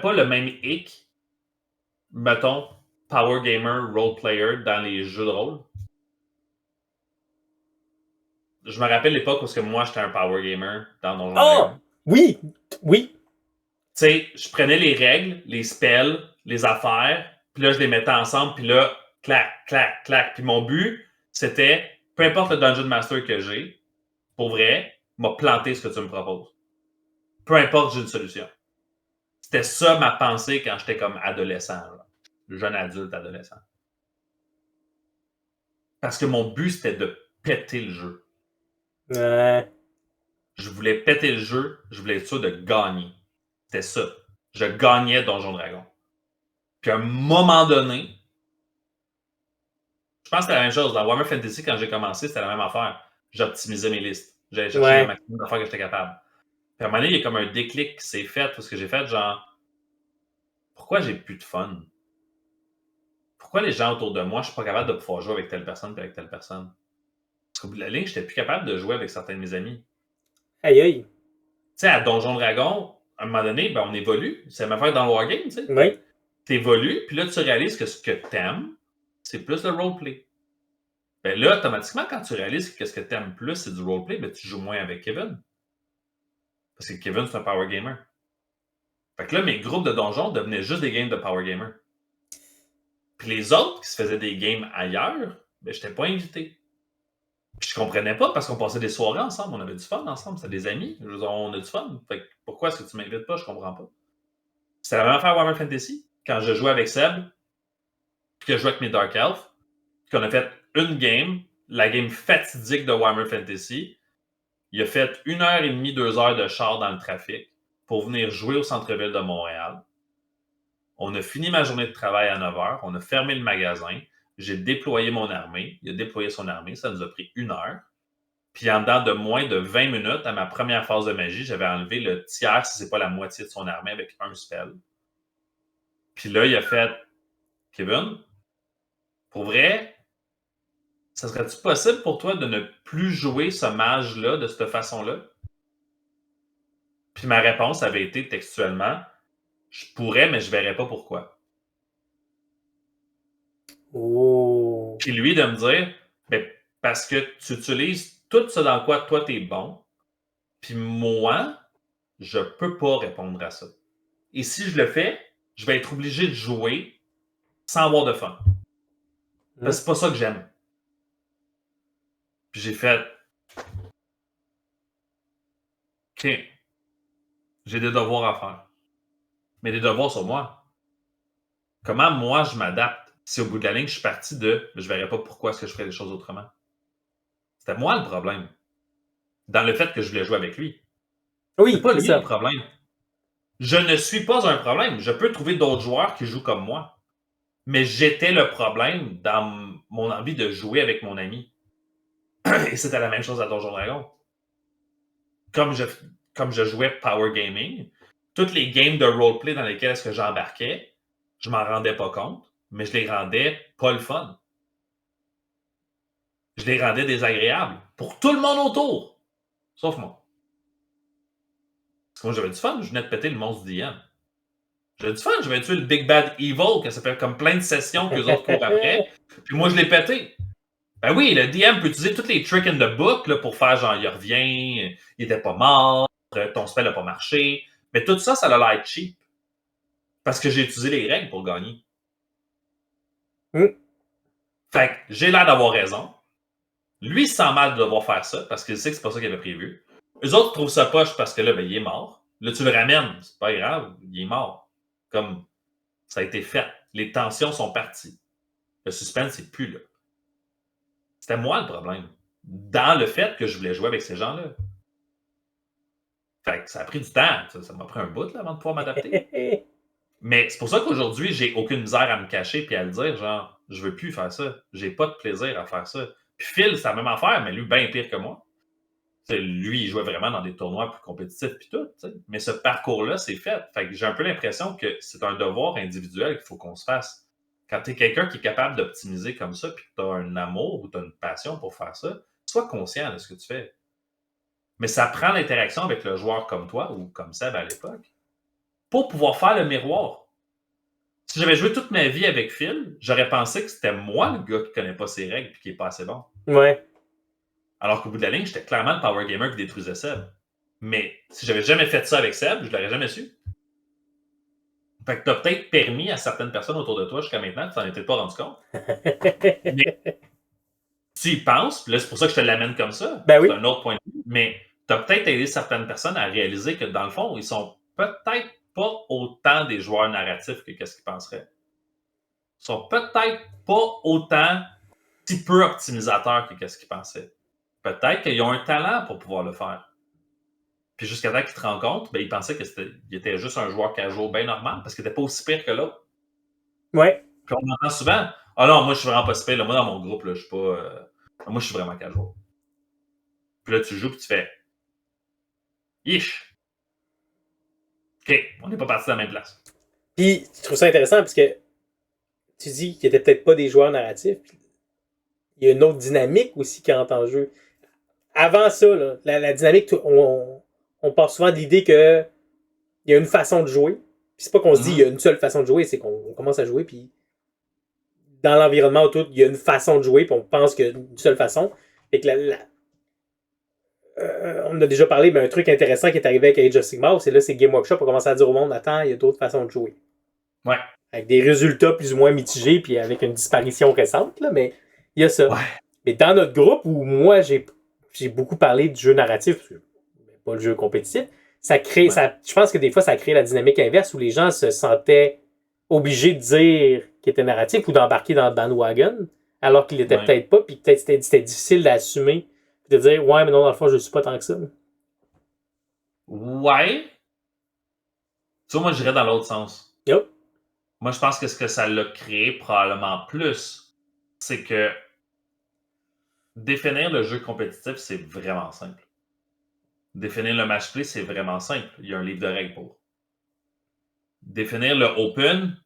pas le même hic, mettons, Power Gamer, Role Player dans les jeux de rôle. Je me rappelle l'époque où moi, j'étais un Power Gamer dans Donjon Dragon. Oui! Tu sais, je prenais les règles, les spells, les affaires, puis là, je les mettais ensemble, puis là, clac, clac, clac. Puis mon but, c'était, peu importe le Dungeon Master que j'ai, pour vrai, m'a planté ce que tu me proposes. Peu importe, j'ai une solution. C'était ça ma pensée quand j'étais comme adolescent, là. Jeune adulte, adolescent. Parce que mon but, c'était de péter le jeu. Je voulais péter le jeu, je voulais être sûr de gagner. C'était ça. Je gagnais Donjon Dragon. Puis à un moment donné, je pense que c'était la même chose. Dans Warhammer Fantasy, quand j'ai commencé, c'était la même affaire. J'optimisais mes listes. J'allais chercher le maximum d'affaires que j'étais capable. Puis à un moment donné, il y a comme un déclic qui s'est fait parce que j'ai fait genre, pourquoi j'ai plus de fun? Pourquoi les gens autour de moi, je suis pas capable de pouvoir jouer avec telle personne et avec telle personne? Parce qu'au bout de la ligne, j'étais plus capable de jouer avec certains de mes amis. Aïe aïe. Tu sais, à Donjon Dragon, à un moment donné, ben, on évolue. C'est la même affaire dans le Wargame, tu sais. Oui. T'évolues, puis là, tu réalises que ce que t'aimes, c'est plus le roleplay. Ben là, automatiquement, quand tu réalises que ce que t'aimes plus, c'est du roleplay, ben tu joues moins avec Kevin. Parce que Kevin, c'est un power gamer. Fait que là, mes groupes de donjons devenaient juste des games de power gamer. Puis les autres qui se faisaient des games ailleurs, ben j'étais pas invité. Puis je comprenais pas parce qu'on passait des soirées ensemble, on avait du fun ensemble, c'était des amis. Je veux dire, on a du fun. Fait que pourquoi est-ce que tu m'invites pas? Je comprends pas. C'était la même affaire à Warhammer Fantasy. Quand je jouais avec Seb, puis que je jouais avec mes Dark Elves, puis qu'on a fait une game, la game fatidique de Warhammer Fantasy. Il a fait 1h30, 2 heures de char dans le trafic pour venir jouer au centre-ville de Montréal. On a fini ma journée de travail à 9h. On a fermé le magasin. J'ai déployé mon armée. Il a déployé son armée. Ça nous a pris 1 heure. Puis en dedans de moins de 20 minutes, à ma première phase de magie, j'avais enlevé le tiers, si c'est pas la moitié de son armée, avec un spell. Puis là, il a fait « Kevin, pour vrai, ça serait-tu possible pour toi de ne plus jouer ce mage-là de cette façon-là? » Puis ma réponse avait été textuellement « Je pourrais, mais je verrais pas pourquoi. » Oh. Puis lui de me dire ben, « Parce que tu utilises tout ce dans quoi toi t'es bon, puis moi, je peux pas répondre à ça. Et si je le fais, je vais être obligé de jouer sans avoir de fun. Parce que c'est pas ça que j'aime. Puis j'ai fait... OK. J'ai des devoirs à faire. Mais des devoirs sur moi. Comment moi je m'adapte si au bout de la ligne je suis parti de je verrais pas pourquoi est-ce que je ferais les choses autrement. C'était moi le problème. Dans le fait que je voulais jouer avec lui. Oui, c'est pas lui ça. le problème. Je ne suis pas un problème. Je peux trouver d'autres joueurs qui jouent comme moi. Mais j'étais le problème dans mon envie de jouer avec mon ami. Et c'était la même chose à Donjon Dragon. Comme je jouais Power Gaming, toutes les games de roleplay dans lesquelles est-ce que j'embarquais, je m'en rendais pas compte, mais je les rendais pas le fun. Je les rendais désagréables pour tout le monde autour, sauf moi. Parce que moi, j'avais du fun, je venais de péter le monstre d'IM. J'avais du fun, je venais tuer le Big Bad Evil, que ça fait comme plein de sessions que les autres courent après, puis moi, je l'ai pété. Ben oui, le DM peut utiliser tous les tricks in the book là, pour faire genre, il revient, il était pas mort, ton spell n'a pas marché. Mais tout ça, ça a l'air cheap. Parce que j'ai utilisé les règles pour gagner. Fait que j'ai l'air d'avoir raison. Lui, il se sent mal de devoir faire ça parce qu'il sait que c'est pas ça qu'il avait prévu. Eux autres trouvent ça poche parce que là, ben, il est mort. Là, tu le ramènes, c'est pas grave, il est mort. Comme ça a été fait. Les tensions sont parties. Le suspense n'est plus là. C'était moi le problème. Dans le fait que je voulais jouer avec ces gens-là. Fait que ça a pris du temps. Ça m'a pris un bout là, avant de pouvoir m'adapter. Mais c'est pour ça qu'aujourd'hui, j'ai aucune misère à me cacher et à le dire, genre, je veux plus faire ça. J'ai pas de plaisir à faire ça. Puis Phil, c'est la même affaire, mais lui, bien pire que moi. T'sais, lui, il jouait vraiment dans des tournois plus compétitifs puis tout. T'sais. Mais ce parcours-là, c'est fait. Fait que j'ai un peu l'impression que c'est un devoir individuel qu'il faut qu'on se fasse. Quand tu es quelqu'un qui est capable d'optimiser comme ça, puis que tu as un amour ou tu as une passion pour faire ça, sois conscient de ce que tu fais. Mais ça prend l'interaction avec le joueur comme toi ou comme Seb à l'époque pour pouvoir faire le miroir. Si j'avais joué toute ma vie avec Phil, j'aurais pensé que c'était moi le gars qui connaît pas ses règles et qui est pas assez bon. Ouais. Alors qu'au bout de la ligne, j'étais clairement le power gamer qui détruisait Seb. Mais si j'avais jamais fait ça avec Seb, je l'aurais jamais su. Fait que t'as peut-être permis à certaines personnes autour de toi jusqu'à maintenant, tu t'en étais pas rendu compte. Mais tu y penses, puis là, c'est pour ça que je te l'amène comme ça. Ben oui. C'est un autre point de vue. Mais t'as peut-être aidé certaines personnes à réaliser que dans le fond, ils sont peut-être pas autant des joueurs narratifs que qu'est-ce qu'ils penseraient. Ils sont peut-être pas autant si peu optimisateurs que qu'est-ce qu'ils pensaient. Peut-être qu'ils ont un talent pour pouvoir le faire. Puis jusqu'à temps qu'ils te rendent compte, ben, ils pensaient qu'il était juste un joueur casual bien normal parce qu'il n'était pas aussi pire que l'autre. Ouais. Puis on entend souvent, ah non, moi je suis vraiment pas si pire. Là. Moi dans mon groupe, là, je suis pas. Moi je suis vraiment casual. Puis là tu joues puis tu fais. Yish! OK, on n'est pas parti de la même place. Puis tu trouves ça intéressant parce que tu dis qu'il n'était peut-être pas des joueurs narratifs. Il y a une autre dynamique aussi qui entre en jeu. Avant ça, là, la dynamique, on part souvent de l'idée qu'il y a une façon de jouer. Puis c'est pas qu'on se dit qu'il y a une seule façon de jouer, c'est qu'on commence à jouer, puis dans l'environnement autour, il y a une façon de jouer, puis on pense qu'il y a une seule façon. Fait que on a déjà parlé, mais un truc intéressant qui est arrivé avec Age of Sigmar, c'est là, c'est Game Workshop a commencé à dire au monde, attends, il y a d'autres façons de jouer. Ouais. Avec des résultats plus ou moins mitigés, puis avec une disparition récente, là, mais il y a ça. Ouais. Mais dans notre groupe, où moi, j'ai beaucoup parlé du jeu narratif, pas le jeu compétitif, ça crée, je pense que des fois, ça crée la dynamique inverse où les gens se sentaient obligés de dire qu'il était narratif ou d'embarquer dans le bandwagon, alors qu'il l'était peut-être pas, puis peut-être c'était difficile d'assumer, de dire, ouais, mais non, dans le fond, je ne suis pas tant que ça. Ouais. Tu vois, moi, je dirais dans l'autre sens. Yep. Moi, je pense que ce que ça l'a créé probablement plus, c'est que définir le jeu compétitif, c'est vraiment simple. Définir le match play, c'est vraiment simple. Il y a un livre de règles pour. Définir le open,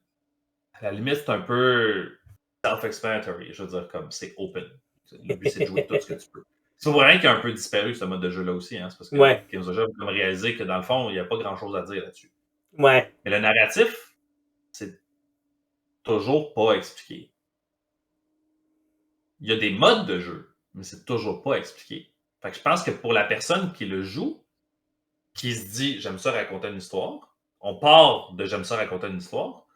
à la limite, c'est un peu self-explanatory. Je veux dire, comme c'est open. Le but, c'est de jouer tout ce que tu peux. C'est pour rien qu'il a un peu disparu, ce mode de jeu-là aussi. Hein? C'est parce que Games of Thrones a réalisé que dans le fond, il n'y a pas grand-chose à dire là-dessus. Ouais. Mais le narratif, c'est toujours pas expliqué. Il y a des modes de jeu, mais c'est toujours pas expliqué. Fait que je pense que pour la personne qui le joue, qui se dit « j'aime ça raconter une histoire », on part de « j'aime ça raconter une histoire »,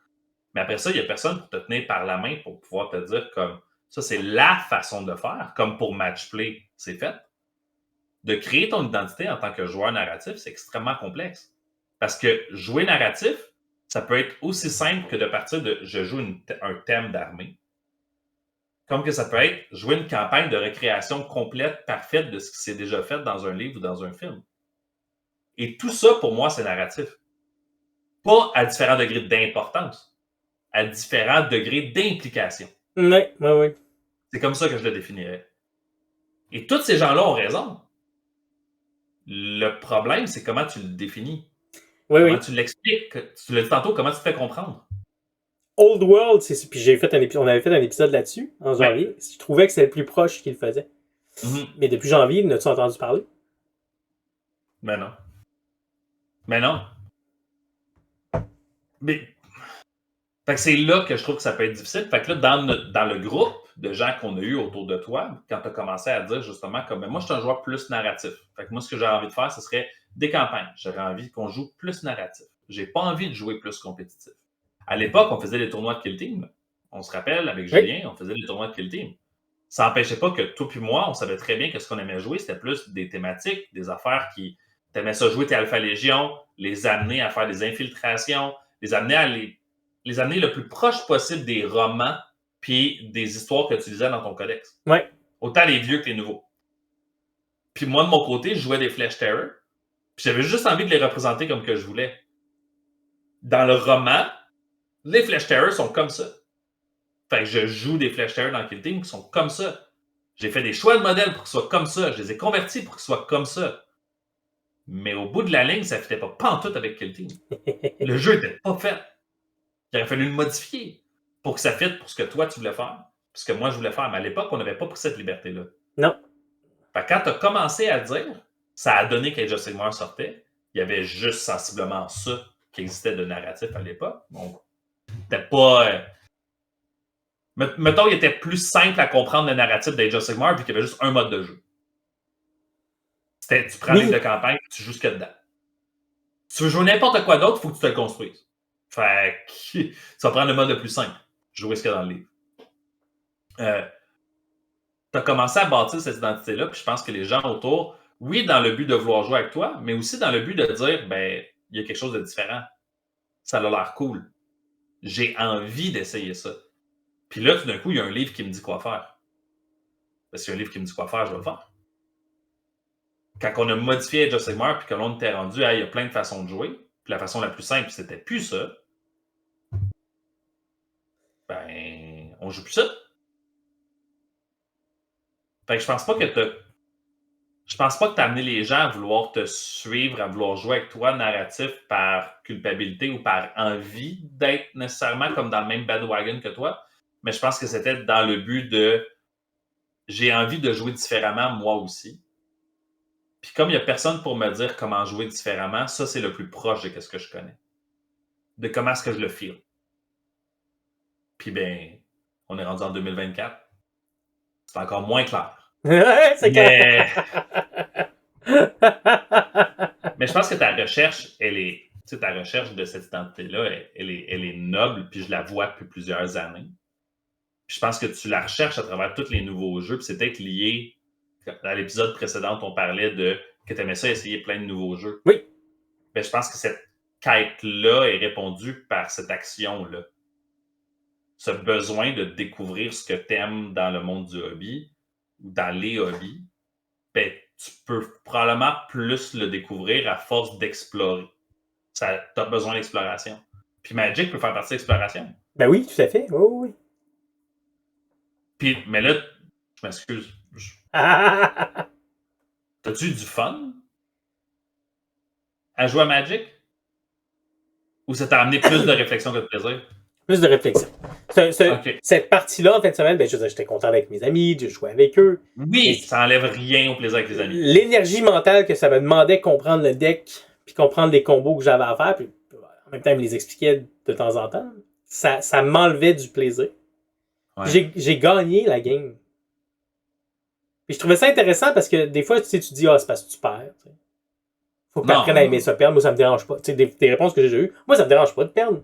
Mais après ça, il n'y a personne pour te tenir par la main pour pouvoir te dire comme ça, c'est la façon de faire. Comme pour Matchplay, c'est fait. De créer ton identité en tant que joueur narratif, c'est extrêmement complexe. Parce que jouer narratif, ça peut être aussi simple que de partir de je joue un thème d'armée. Comme que ça peut être jouer une campagne de récréation complète, parfaite de ce qui s'est déjà fait dans un livre ou dans un film. Et tout ça, pour moi, c'est narratif. Pas à différents degrés d'importance, à différents degrés d'implication. Oui. C'est comme ça que je le définirais. Et tous ces gens-là ont raison. Le problème, c'est comment tu le définis. Comment tu l'expliques. Tu l'as dit tantôt, comment tu te fais comprendre. Old World, puis on avait fait un épisode là-dessus, en janvier. Je trouvais que c'était le plus proche qu'il faisait. Mais depuis janvier, n'as-tu entendu parler? Ben non. Mais fait que c'est là que je trouve que ça peut être difficile. Fait que là, dans le groupe de gens qu'on a eu autour de toi, quand tu as commencé à dire justement comme moi, je suis un joueur plus narratif. Fait que moi, ce que j'aurais envie de faire, ce serait des campagnes. J'aurais envie qu'on joue plus narratif. J'ai pas envie de jouer plus compétitif. À l'époque, on faisait des tournois de Kill Team. On se rappelle, avec Julien, on faisait des tournois de Kill Team. Ça n'empêchait pas que toi puis moi, on savait très bien que ce qu'on aimait jouer, c'était plus des thématiques, des affaires qui t'aimais ça jouer tes Alpha Légion, les amener à faire des infiltrations, les amener à les amener le plus proche possible des romans puis des histoires que tu lisais dans ton codex. Ouais. Autant les vieux que les nouveaux. Puis moi, de mon côté, je jouais des Flesh Terror. Puis j'avais juste envie de les représenter comme que je voulais. Dans le roman, les Flesh Terror sont comme ça. Fait que je joue des Flesh Terror dans Kill Team qui sont comme ça. J'ai fait des choix de modèles pour qu'ils soient comme ça. Je les ai convertis pour qu'ils soient comme ça. Mais au bout de la ligne, ça ne fitait pas pantoute avec Kill Team. Le jeu n'était pas fait. Il aurait fallu le modifier pour que ça fitte pour ce que toi, tu voulais faire. Pour ce que moi, je voulais faire. Mais à l'époque, on n'avait pas pris cette liberté-là. Non. Fait que quand tu as commencé à dire, ça a donné qu'Age of Sigmar sortait. Il y avait juste sensiblement ça qui existait de narratif à l'époque. Donc, c'était pas... Mettons, il était plus simple à comprendre le narratif d'Age of Sigmar vu qu'il y avait juste un mode de jeu. C'était, tu prends les de campagne et tu joues ce qu'il y a dedans. Si tu veux jouer n'importe quoi d'autre, il faut que tu te le construises. Fait que ça va prendre le mode le plus simple. Jouer ce qu'il y a dans le livre. Tu as commencé à bâtir cette identité-là, puis je pense que les gens autour, oui, dans le but de vouloir jouer avec toi, mais aussi dans le but de dire, ben, il y a quelque chose de différent. Ça a l'air cool. J'ai envie d'essayer ça. Puis là, tout d'un coup, il y a un livre qui me dit quoi faire. Parce qu'il y a un livre qui me dit quoi faire, je vais le faire. Quand on a modifié Age of Sigmar, puis que l'on était rendu, il y a plein de façons de jouer, puis la façon la plus simple, c'était plus ça, ben, on joue plus ça. Fait que je pense pas que t'as amené les gens à vouloir te suivre, à vouloir jouer avec toi narratif par culpabilité ou par envie d'être nécessairement comme dans le même bandwagon que toi. Mais je pense que c'était dans le but de j'ai envie de jouer différemment moi aussi. Puis comme il n'y a personne pour me dire comment jouer différemment, ça c'est le plus proche de ce que je connais. De comment est-ce que je le feel. Puis ben, on est rendu en 2024. C'est encore moins clair. C'est clair. Mais je pense que ta recherche, ta recherche de cette identité-là, elle est noble, puis je la vois depuis plusieurs années. Puis je pense que tu la recherches à travers tous les nouveaux jeux, puis c'est peut-être lié, dans l'épisode précédent, on parlait de que tu aimais ça essayer plein de nouveaux jeux. Oui. Ben, je pense que cette quête-là est répondue par cette action-là. Ce besoin de découvrir ce que tu aimes dans le monde du hobby, ou dans les hobbies, ben, tu peux probablement plus le découvrir à force d'explorer. Tu as besoin d'exploration. Puis Magic peut faire partie de l'exploration. Ben oui, tout à fait. Oui. Puis, mais là, je m'excuse. T'as-tu eu du fun à jouer à Magic? Ou ça t'a amené plus de réflexion que de plaisir? Plus de réflexion. Okay. Cette partie-là, en fin de semaine, ben, j'étais content avec mes amis, de jouer avec eux. Oui, ça n'enlève rien au plaisir avec les amis. L'énergie mentale que ça me demandait comprendre le deck, puis comprendre les combos que j'avais à faire, puis en même temps, il me les expliquait de temps en temps, ça m'enlevait du plaisir. Ouais. J'ai gagné la game. Puis je trouvais ça intéressant parce que des fois, tu te dis, c'est parce que tu perds. T'sais. Faut que tu apprennes à aimer ça perdre. Moi, ça me dérange pas. Tu sais, des réponses que j'ai eues, moi, ça me dérange pas de perdre.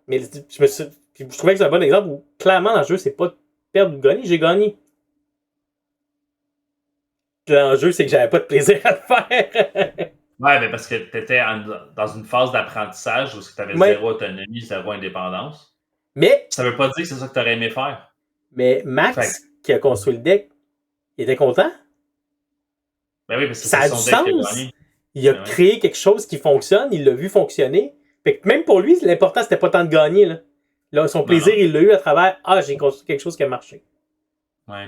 Mais je trouvais que c'est un bon exemple où, clairement, dans le jeu, c'est pas de perdre ou de gagner. J'ai gagné. L'enjeu, c'est que j'avais pas de plaisir à le faire. Ouais, mais parce que tu étais dans une phase d'apprentissage où tu avais zéro autonomie, zéro indépendance. Mais. Ça veut pas dire que c'est ça que tu aurais aimé faire. Mais Max, qui a construit le deck, il était content. Ben oui, parce que ça a du sens. Il a créé quelque chose qui fonctionne, il l'a vu fonctionner. Fait que même pour lui, l'important, c'était pas tant de gagner. Là, son plaisir, il l'a eu à travers j'ai construit quelque chose qui a marché. Ouais.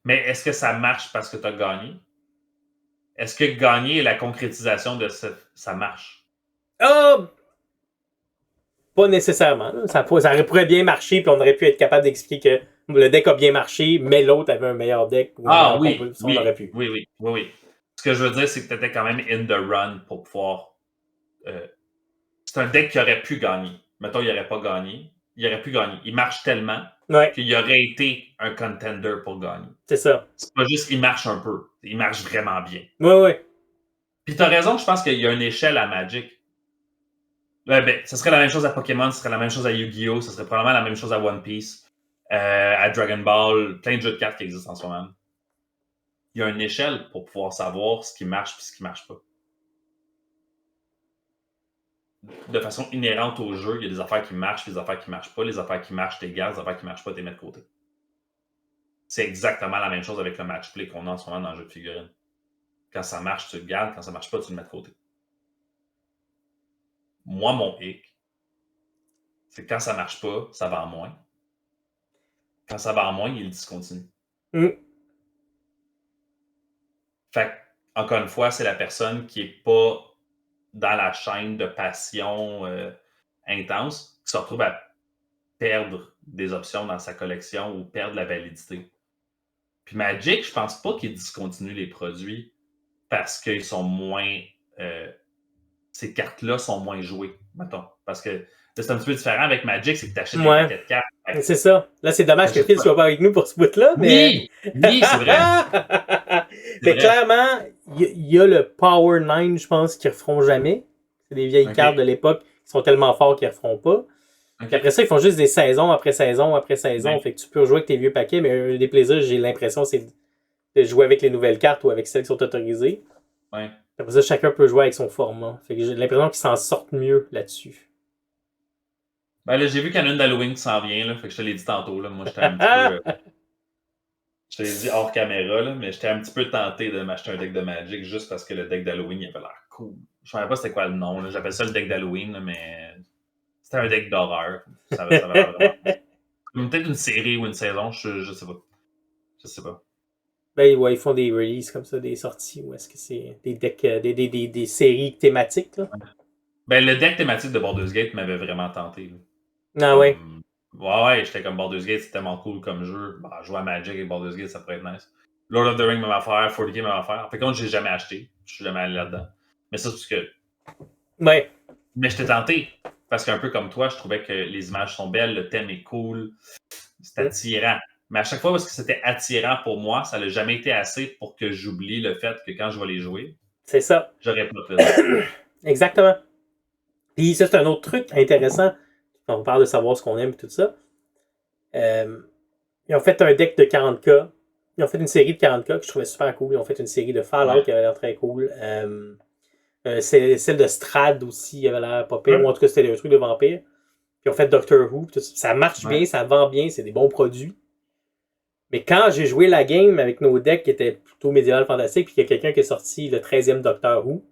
Mais est-ce que ça marche parce que tu as gagné? Est-ce que gagner est la concrétisation de ça marche? Pas nécessairement. Ça pourrait bien marcher, puis on aurait pu être capable d'expliquer que le deck a bien marché, mais l'autre avait un meilleur deck. On aurait pu. Oui. Ce que je veux dire, c'est que tu étais quand même in the run pour pouvoir... c'est un deck qui aurait pu gagner. Mettons, il n'aurait pas gagné. Il aurait pu gagner. Il marche tellement qu'il aurait été un contender pour gagner. C'est ça. C'est pas juste il marche un peu. Il marche vraiment bien. Oui. Puis t'as raison, je pense qu'il y a une échelle à Magic. Ce serait la même chose à Pokémon, ce serait la même chose à Yu-Gi-Oh!, ce serait probablement la même chose à One Piece, à Dragon Ball, plein de jeux de cartes qui existent en ce moment. Il y a une échelle pour pouvoir savoir ce qui marche et ce qui marche pas. De façon inhérente au jeu, il y a des affaires qui marchent, des affaires qui marchent pas. Les affaires qui marchent, t'es gardes, les affaires qui marchent pas, t'es mets de côté. C'est exactement la même chose avec le match play qu'on a en ce moment dans le jeu de figurines. Quand ça marche, tu le gardes. Quand ça marche pas, tu le mets de côté. Moi, mon hic, c'est que quand ça marche pas, ça vend moins. Quand ça vend moins, il discontinue. Fait encore une fois, c'est la personne qui est pas dans la chaîne de passion intense qui se retrouve à perdre des options dans sa collection ou perdre la validité. Puis Magic, je pense pas qu'ils discontinuent les produits parce qu'ils sont moins... ces cartes-là sont moins jouées, mettons. Parce que c'est un petit peu différent avec Magic, c'est que tu achètes des paquets de cartes. C'est ça. Là, c'est dommage que Phil soit pas avec nous pour ce bout-là, mais... Oui, c'est vrai. Mais clairement, il y a le Power 9, je pense, qu'ils ne referont jamais. C'est des vieilles cartes de l'époque qui sont tellement forts qu'ils ne referont pas. Puis après ça, ils font juste des saisons après saison après saison. Fait que tu peux jouer avec tes vieux paquets, mais un des plaisirs, j'ai l'impression, c'est de jouer avec les nouvelles cartes ou avec celles qui sont autorisées. Ouais. Après ça, chacun peut jouer avec son format. Fait que j'ai l'impression qu'ils s'en sortent mieux là-dessus. Ben là, j'ai vu qu'il y en a une d'Halloween qui s'en vient, là, fait que je te l'ai dit tantôt. Là, moi, j'étais un petit peu... je te l'ai dit hors caméra, là, mais j'étais un petit peu tenté de m'acheter un deck de Magic juste parce que le deck d'Halloween, il avait l'air cool. Je ne savais pas c'était quoi le nom. Là. J'appelle ça le deck d'Halloween, là, mais c'était un deck d'horreur. Ça avait l'air vraiment... Peut-être une série ou une saison, je sais pas. Je sais pas. Ben ouais, ils font des releases comme ça, des sorties, ou est-ce que c'est des decks, des séries thématiques, là? Ben, le deck thématique de Baldur's Gate m'avait vraiment tenté. Là. Ah ouais? Ouais, j'étais comme Baldur's Gate, c'est tellement cool comme jeu. Bah, jouer à Magic et Baldur's Gate, ça pourrait être nice. Lord of the Rings, même affaire. 40K, même affaire. Par contre, j'ai jamais acheté. Je suis jamais allé là-dedans. Mais ça, c'est parce que... Ouais. Mais j'étais tenté. Parce qu'un peu comme toi, je trouvais que les images sont belles, le thème est cool. C'est attirant. Mais à chaque fois, parce que c'était attirant pour moi, ça n'a jamais été assez pour que j'oublie le fait que quand je vais les jouer, c'est ça. J'aurais pas plaisir. Exactement. Puis ça, c'est un autre truc intéressant. Quand on parle de savoir ce qu'on aime et tout ça. Ils ont fait un deck de 40K. Ils ont fait une série de 40K que je trouvais super cool. Ils ont fait une série de Fallout qui avait l'air très cool. Celle de Strad aussi, il avait l'air pas pire. Ou en tout cas, c'était un truc de vampire. Puis ils ont fait Doctor Who. Tout ça. Ça marche bien, ça vend bien, c'est des bons produits. Mais quand j'ai joué la game avec nos decks qui étaient plutôt médiéval fantastique, puis qu'il y a quelqu'un qui est sorti le 13e Doctor Who,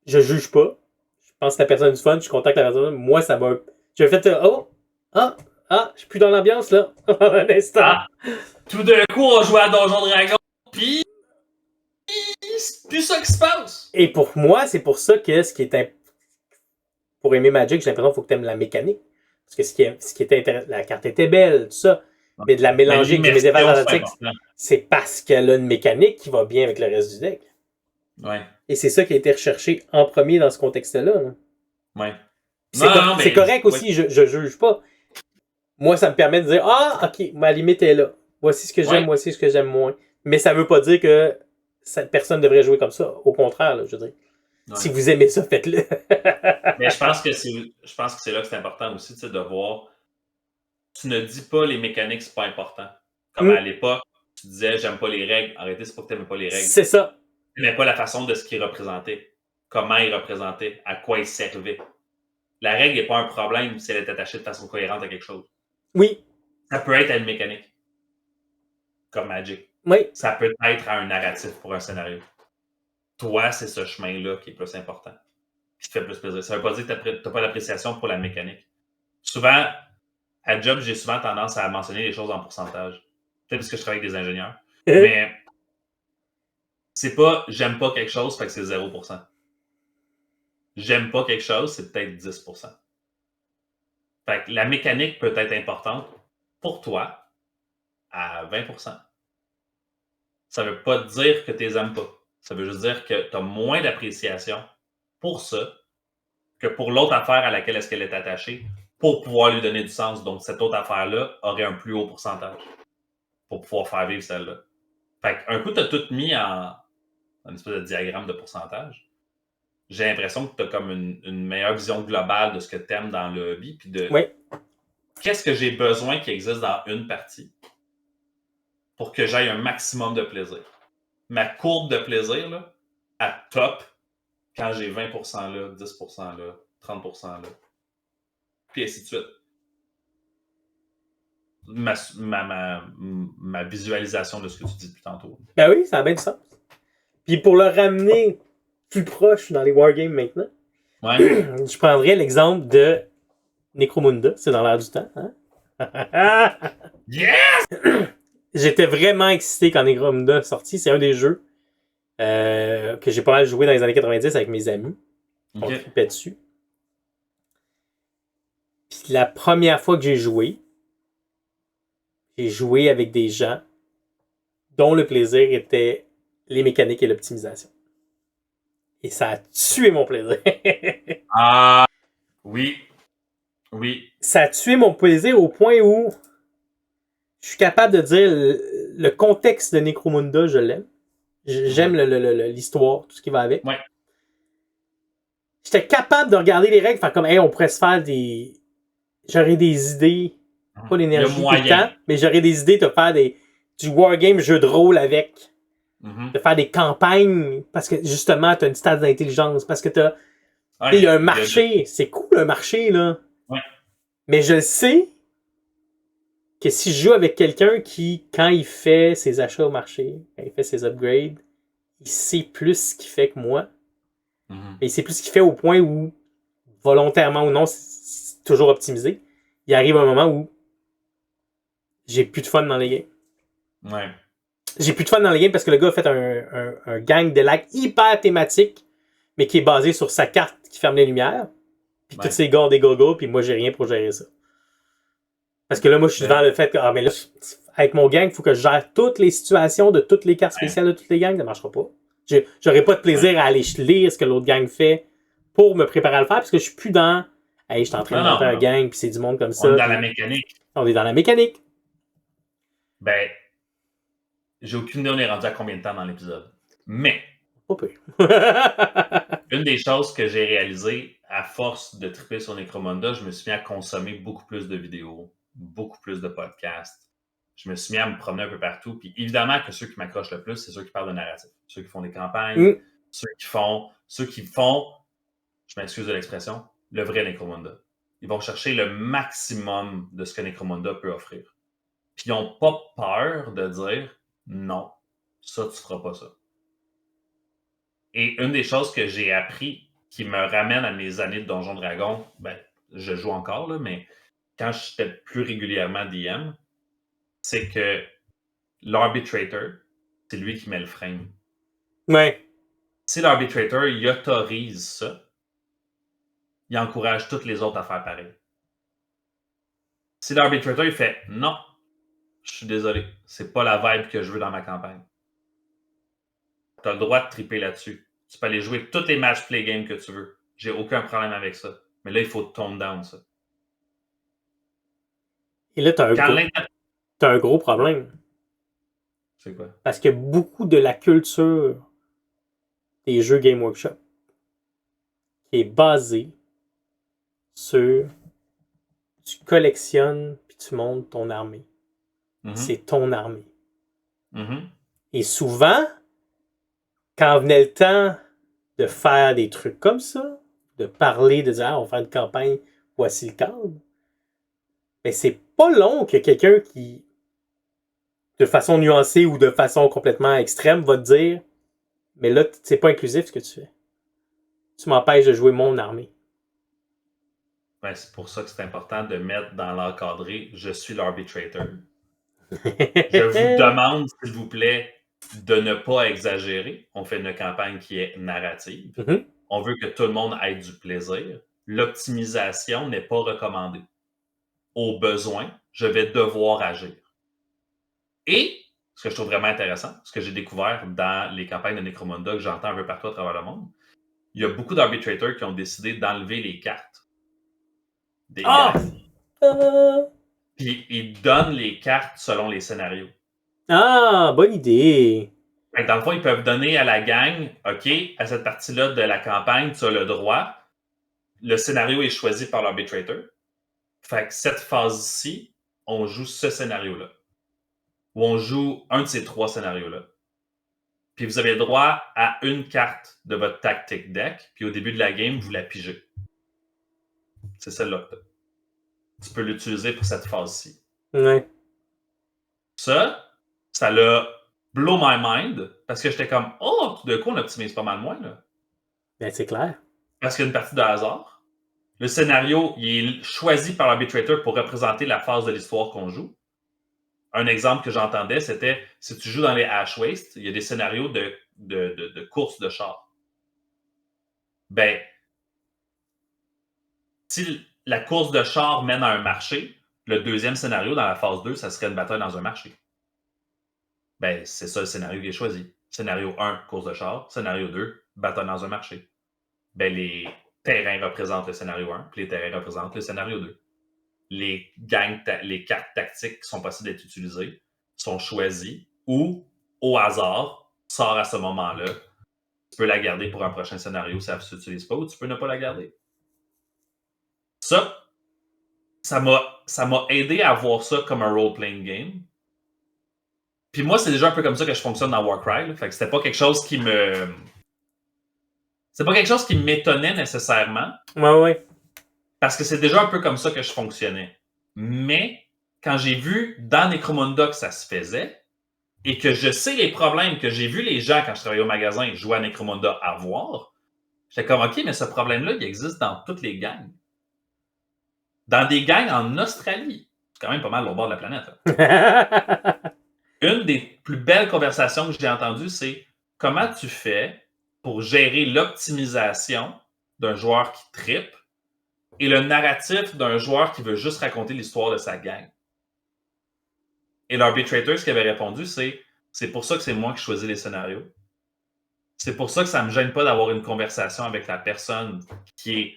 je juge pas. Je pense que la personne a du fun, je suis content que la personne. Moi, ça m'a. J'ai fait je suis plus dans l'ambiance là. Un instant. Tout d'un coup, on joue à Donjon Dragon, puis c'est plus ça qui se passe. Et pour moi, c'est pour ça que ce qui est pour aimer Magic, j'ai l'impression qu'il faut que tu aimes la mécanique. Parce que ce qui était intéressant, la carte était belle, tout ça. Mais de la mélanger avec du médiéval fantastique, c'est parce qu'elle a une mécanique qui va bien avec le reste du deck. Ouais. Et c'est ça qui a été recherché en premier dans ce contexte-là. Là. Ouais. C'est correct aussi, je juge pas. Moi, ça me permet de dire ok, ma limite est là. Voici ce que j'aime, voici ce que j'aime moins. Mais ça veut pas dire que cette personne devrait jouer comme ça. Au contraire, là, je veux dire. Si vous aimez ça, faites-le. Mais je pense que c'est là que c'est important aussi, de voir. Tu ne dis pas les mécaniques, c'est pas important. Comme à l'époque, tu disais j'aime pas les règles. En réalité, c'est pas que t'aimais pas les règles. C'est ça. Tu n'aimais pas la façon de ce qu'ils représentaient. Comment ils représentaient, à quoi ils servaient. La règle n'est pas un problème si elle est attachée de façon cohérente à quelque chose. Oui. Ça peut être à une mécanique. Comme Magic. Oui. Ça peut être à un narratif pour un scénario. Toi, c'est ce chemin-là qui est plus important. Qui te fait plus plaisir. Ça ne veut pas dire que tu n'as pas d'appréciation pour la mécanique. Souvent, à job, j'ai souvent tendance à mentionner les choses en pourcentage. Peut-être parce que je travaille avec des ingénieurs. Mais c'est pas j'aime pas quelque chose, fait que c'est 0%. J'aime pas quelque chose, c'est peut-être 10%. Fait que la mécanique peut être importante pour toi à 20%. Ça veut pas dire que tu les aimes pas. Ça veut juste dire que tu as moins d'appréciation pour ça que pour l'autre affaire à laquelle est-ce qu'elle est attachée pour pouvoir lui donner du sens. Donc, cette autre affaire-là aurait un plus haut pourcentage pour pouvoir faire vivre celle-là. Fait qu'un coup, tu as tout mis en une espèce de diagramme de pourcentage. J'ai l'impression que tu as comme une meilleure vision globale de ce que tu aimes dans le hobby, puis de qu'est-ce que j'ai besoin qui existe dans une partie pour que j'aille un maximum de plaisir. Ma courbe de plaisir, là, à top, quand j'ai 20% là, 10% là, 30% là, puis ainsi de suite. Ma visualisation de ce que tu dis depuis tantôt. Ben oui, ça a bien du sens. Puis pour le ramener plus proche dans les wargames maintenant, je prendrais l'exemple de Necromunda, c'est dans l'air du temps. Hein? Yes! J'étais vraiment excité quand Necromunda est sorti. C'est un des jeux que j'ai pas mal joué dans les années 90 avec mes amis. On tripait dessus. Puis la première fois que j'ai joué avec des gens dont le plaisir était les mécaniques et l'optimisation. Et ça a tué mon plaisir. Oui. Oui. Ça a tué mon plaisir au point où je suis capable de dire le contexte de Necromunda, je l'aime. J'aime l'histoire, tout ce qui va avec. Ouais. J'étais capable de regarder les règles, faire comme, hey, on pourrait se faire des... J'aurais des idées, pas l'énergie tout le temps, mais j'aurais des idées de faire du wargame jeu de rôle avec. De faire des campagnes, parce que justement, tu as une stade d'intelligence, parce que il y a un marché. C'est cool, un marché, là. Ouais. Mais je sais que si je joue avec quelqu'un qui, quand il fait ses achats au marché, quand il fait ses upgrades, il sait plus ce qu'il fait que moi. Mais il sait plus ce qu'il fait au point où, volontairement ou non, c'est toujours optimisé. Il arrive un moment où j'ai plus de fun dans les games. Ouais. J'ai plus de fun dans les games parce que le gars a fait un gang de lacs hyper thématique, mais qui est basé sur sa carte qui ferme les lumières. Puis tous ces gars ont des goggles, puis moi j'ai rien pour gérer ça. Parce que là, moi je suis devant le fait que, mais là, avec mon gang, il faut que je gère toutes les situations de toutes les cartes spéciales de toutes les gangs, ça marchera pas. J'aurais pas de plaisir à aller lire ce que l'autre gang fait pour me préparer à le faire, parce que je suis plus dans. Hey, je suis en train de monter un gang, puis c'est du monde comme ça. On est dans la mécanique. On est dans la mécanique. Ben, j'ai aucune idée on est rendu à combien de temps dans l'épisode. Mais, une des choses que j'ai réalisées à force de triper sur Necromunda, je me suis mis à consommer beaucoup plus de vidéos, beaucoup plus de podcasts. Je me suis mis à me promener un peu partout. Puis évidemment que ceux qui m'accrochent le plus, c'est ceux qui parlent de narratif. Ceux qui font des campagnes, ceux qui font, je m'excuse de l'expression, le vrai Necromunda. Ils vont chercher le maximum de ce que Necromunda peut offrir. Puis ils n'ont pas peur de dire non, ça, tu feras pas ça. Et une des choses que j'ai appris qui me ramène à mes années de Donjon Dragon, ben, je joue encore, là, mais quand j'étais plus régulièrement DM, c'est que l'arbitrator, c'est lui qui met le frame. Ouais. Si l'arbitrator, il autorise ça, il encourage toutes les autres à faire pareil. Si l'arbitrator, il fait non, je suis désolé, c'est pas la vibe que je veux dans ma campagne. Tu as le droit de triper là-dessus. Tu peux aller jouer toutes les match play games que tu veux. J'ai aucun problème avec ça. Mais là, il faut tone down ça. Et là, tu as un gros problème. C'est quoi? Parce que beaucoup de la culture des jeux Game Workshop qui est basé sur tu collectionnes puis tu montes ton armée. C'est ton armée. Et souvent, quand venait le temps de faire des trucs comme ça, de parler, de dire on va faire une campagne, voici le cadre, mais c'est pas long que quelqu'un qui, de façon nuancée ou de façon complètement extrême, va te dire mais là, c'est pas inclusif ce que tu fais. Tu m'empêches de jouer mon armée. Ben, c'est pour ça que c'est important de mettre dans l'encadré « Je suis l'arbitrator ». Je vous demande, s'il vous plaît, de ne pas exagérer. On fait une campagne qui est narrative. On veut que tout le monde ait du plaisir. L'optimisation n'est pas recommandée. Au besoin, je vais devoir agir. Et, ce que je trouve vraiment intéressant, ce que j'ai découvert dans les campagnes de Necromunda que j'entends un peu partout à travers le monde, il y a beaucoup d'arbitrators qui ont décidé d'enlever les cartes des guerres. Puis ils donnent les cartes selon les scénarios. Ah, bonne idée! Dans le fond, ils peuvent donner à la gang, OK, à cette partie-là de la campagne, tu as le droit. Le scénario est choisi par l'arbitrator. Fait que cette phase-ci, on joue ce scénario-là. Ou on joue un de ces 3 scénarios-là. Puis vous avez le droit à une carte de votre tactic deck, puis au début de la game, vous la pigez. C'est celle-là. Tu peux l'utiliser pour cette phase-ci. Ouais. Ça l'a blow my mind, parce que j'étais comme, oh, tout d'un coup, on optimise pas mal moins, là. Ben, c'est clair. Parce qu'il y a une partie de hasard. Le scénario, il est choisi par l'arbitrator pour représenter la phase de l'histoire qu'on joue. Un exemple que j'entendais, c'était, si tu joues dans les Ash Waste, il y a des scénarios de course de char. Ben, si la course de char mène à un marché, le deuxième scénario dans la phase 2, ça serait une bataille dans un marché. Ben, c'est ça le scénario qui est choisi. Scénario 1, course de char. Scénario 2, bataille dans un marché. Ben, les terrains représentent le scénario 1, puis les terrains représentent le scénario 2. Les cartes tactiques qui sont possibles d'être utilisées sont choisies ou, au hasard, sort à ce moment-là. Tu peux la garder pour un prochain scénario si elle ne s'utilise pas, ou tu peux ne pas la garder. Ça m'a aidé à voir ça comme un role-playing game. Puis moi, c'est déjà un peu comme ça que je fonctionne dans Warcry. Là. Fait que c'était pas quelque chose qui me... C'est pas quelque chose qui m'étonnait nécessairement. Ouais. Parce que c'est déjà un peu comme ça que je fonctionnais. Mais, quand j'ai vu dans Necromunda que ça se faisait, et que je sais les problèmes que j'ai vu les gens, quand je travaillais au magasin, jouer à Necromunda avoir, j'étais comme, OK, mais ce problème-là, il existe dans toutes les gangs. Dans des gangs en Australie. C'est quand même pas mal au bord de la planète. Une des plus belles conversations que j'ai entendues, c'est comment tu fais pour gérer l'optimisation d'un joueur qui trippe et le narratif d'un joueur qui veut juste raconter l'histoire de sa gang. Et l'arbitrator, ce qu'il avait répondu, c'est pour ça que c'est moi qui choisis les scénarios. C'est pour ça que ça ne me gêne pas d'avoir une conversation avec la personne qui est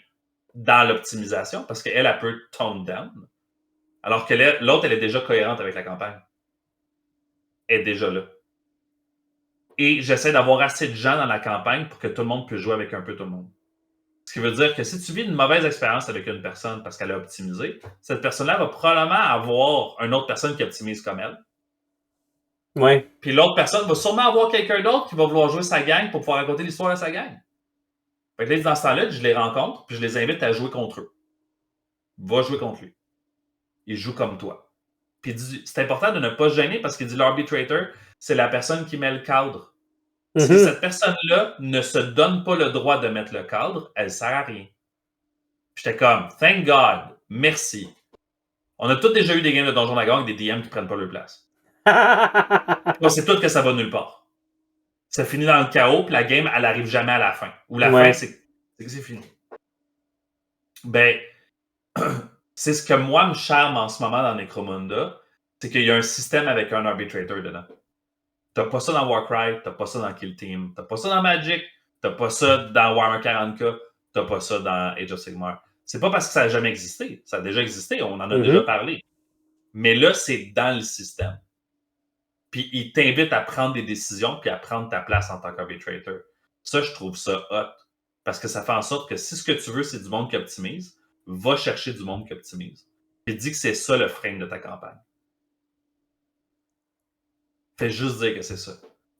dans l'optimisation, parce qu'elle, elle peut tone down. Alors que l'autre, elle est déjà cohérente avec la campagne. Elle est déjà là. Et j'essaie d'avoir assez de gens dans la campagne pour que tout le monde puisse jouer avec un peu tout le monde. Ce qui veut dire que si tu vis une mauvaise expérience avec une personne parce qu'elle a optimisé, cette personne-là va probablement avoir une autre personne qui optimise comme elle. Ouais. Puis l'autre personne va sûrement avoir quelqu'un d'autre qui va vouloir jouer sa gang pour pouvoir raconter l'histoire de sa gang. Fait que là, dans ce temps-là, je les rencontre puis je les invite à jouer contre eux. Va jouer contre lui. Il joue comme toi. Puis c'est important de ne pas se gêner parce qu'il dit l'arbitrator, c'est la personne qui met le cadre. Si cette personne-là ne se donne pas le droit de mettre le cadre, elle ne sert à rien. J'étais comme, thank God, merci. On a tous déjà eu des games de Donjon Dragon avec des DM qui ne prennent pas leur place. On sait tous que ça va nulle part. Ça finit dans le chaos, puis la game, elle n'arrive jamais à la fin. Ou la fin, c'est que c'est fini. Ben, c'est ce que moi me charme en ce moment dans Necromunda, c'est qu'il y a un système avec un arbitrator dedans. T'as pas ça dans Warcry, t'as pas ça dans Kill Team, t'as pas ça dans Magic, t'as pas ça dans Warhammer 40K, t'as pas ça dans Age of Sigmar. C'est pas parce que ça n'a jamais existé. Ça a déjà existé, on en a déjà parlé. Mais là, c'est dans le système. Puis il t'invite à prendre des décisions puis à prendre ta place en tant qu'arbitrator. Ça, je trouve ça hot. Parce que ça fait en sorte que si ce que tu veux, c'est du monde qui optimise, va chercher du monde qui optimise. Puis dis que c'est ça le frame de ta campagne. Fais juste dire que c'est ça.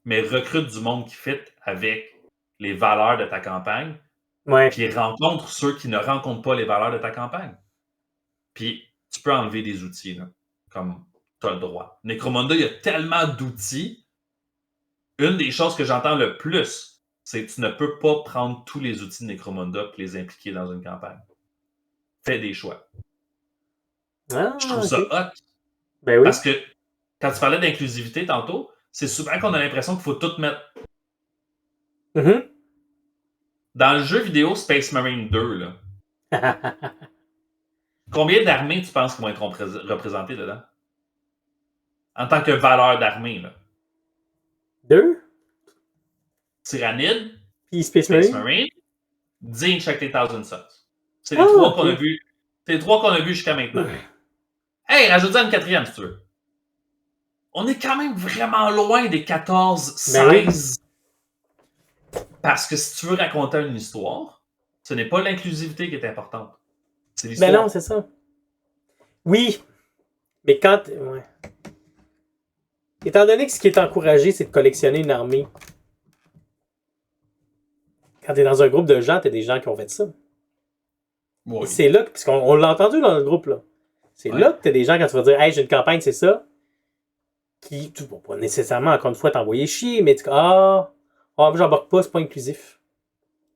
Mais recrute du monde qui fit avec les valeurs de ta campagne. Ouais. Puis rencontre ceux qui ne rencontrent pas les valeurs de ta campagne. Puis tu peux enlever des outils, là, comme tu as le droit. Necromunda, il y a tellement d'outils. Une des choses que j'entends le plus, c'est que tu ne peux pas prendre tous les outils de Necromunda et les impliquer dans une campagne. Fais des choix. Je trouve ça hot. Ben oui. Parce que quand tu parlais d'inclusivité tantôt, c'est souvent qu'on a l'impression qu'il faut tout mettre. Mm-hmm. Dans le jeu vidéo Space Marine 2, là, combien d'armées tu penses qui vont être représentées dedans? En tant que valeur d'armée, là. 2. Tyrannide, Puis Space Marine, Zinch Check 1000 Suns. C'est les trois qu'on a vus. C'est les trois qu'on a vus jusqu'à maintenant. Hey, rajoute-en une quatrième si tu veux. On est quand même vraiment loin des 14, 16. Parce que si tu veux raconter une histoire, ce n'est pas l'inclusivité qui est importante. C'est l'histoire. Ben non, c'est ça. Oui. Mais quand... Ouais. Étant donné que ce qui est encouragé, c'est de collectionner une armée. Quand t'es dans un groupe de gens, t'as des gens qui ont fait ça. Oui. Et c'est là, puisqu'on l'a entendu dans le groupe, là. C'est là que t'as des gens, quand tu vas dire « Hey, j'ai une campagne, c'est ça », qui, tu vas pas nécessairement, encore une fois, t'envoyer chier, mais tu dis « j'embarque pas, c'est pas inclusif. »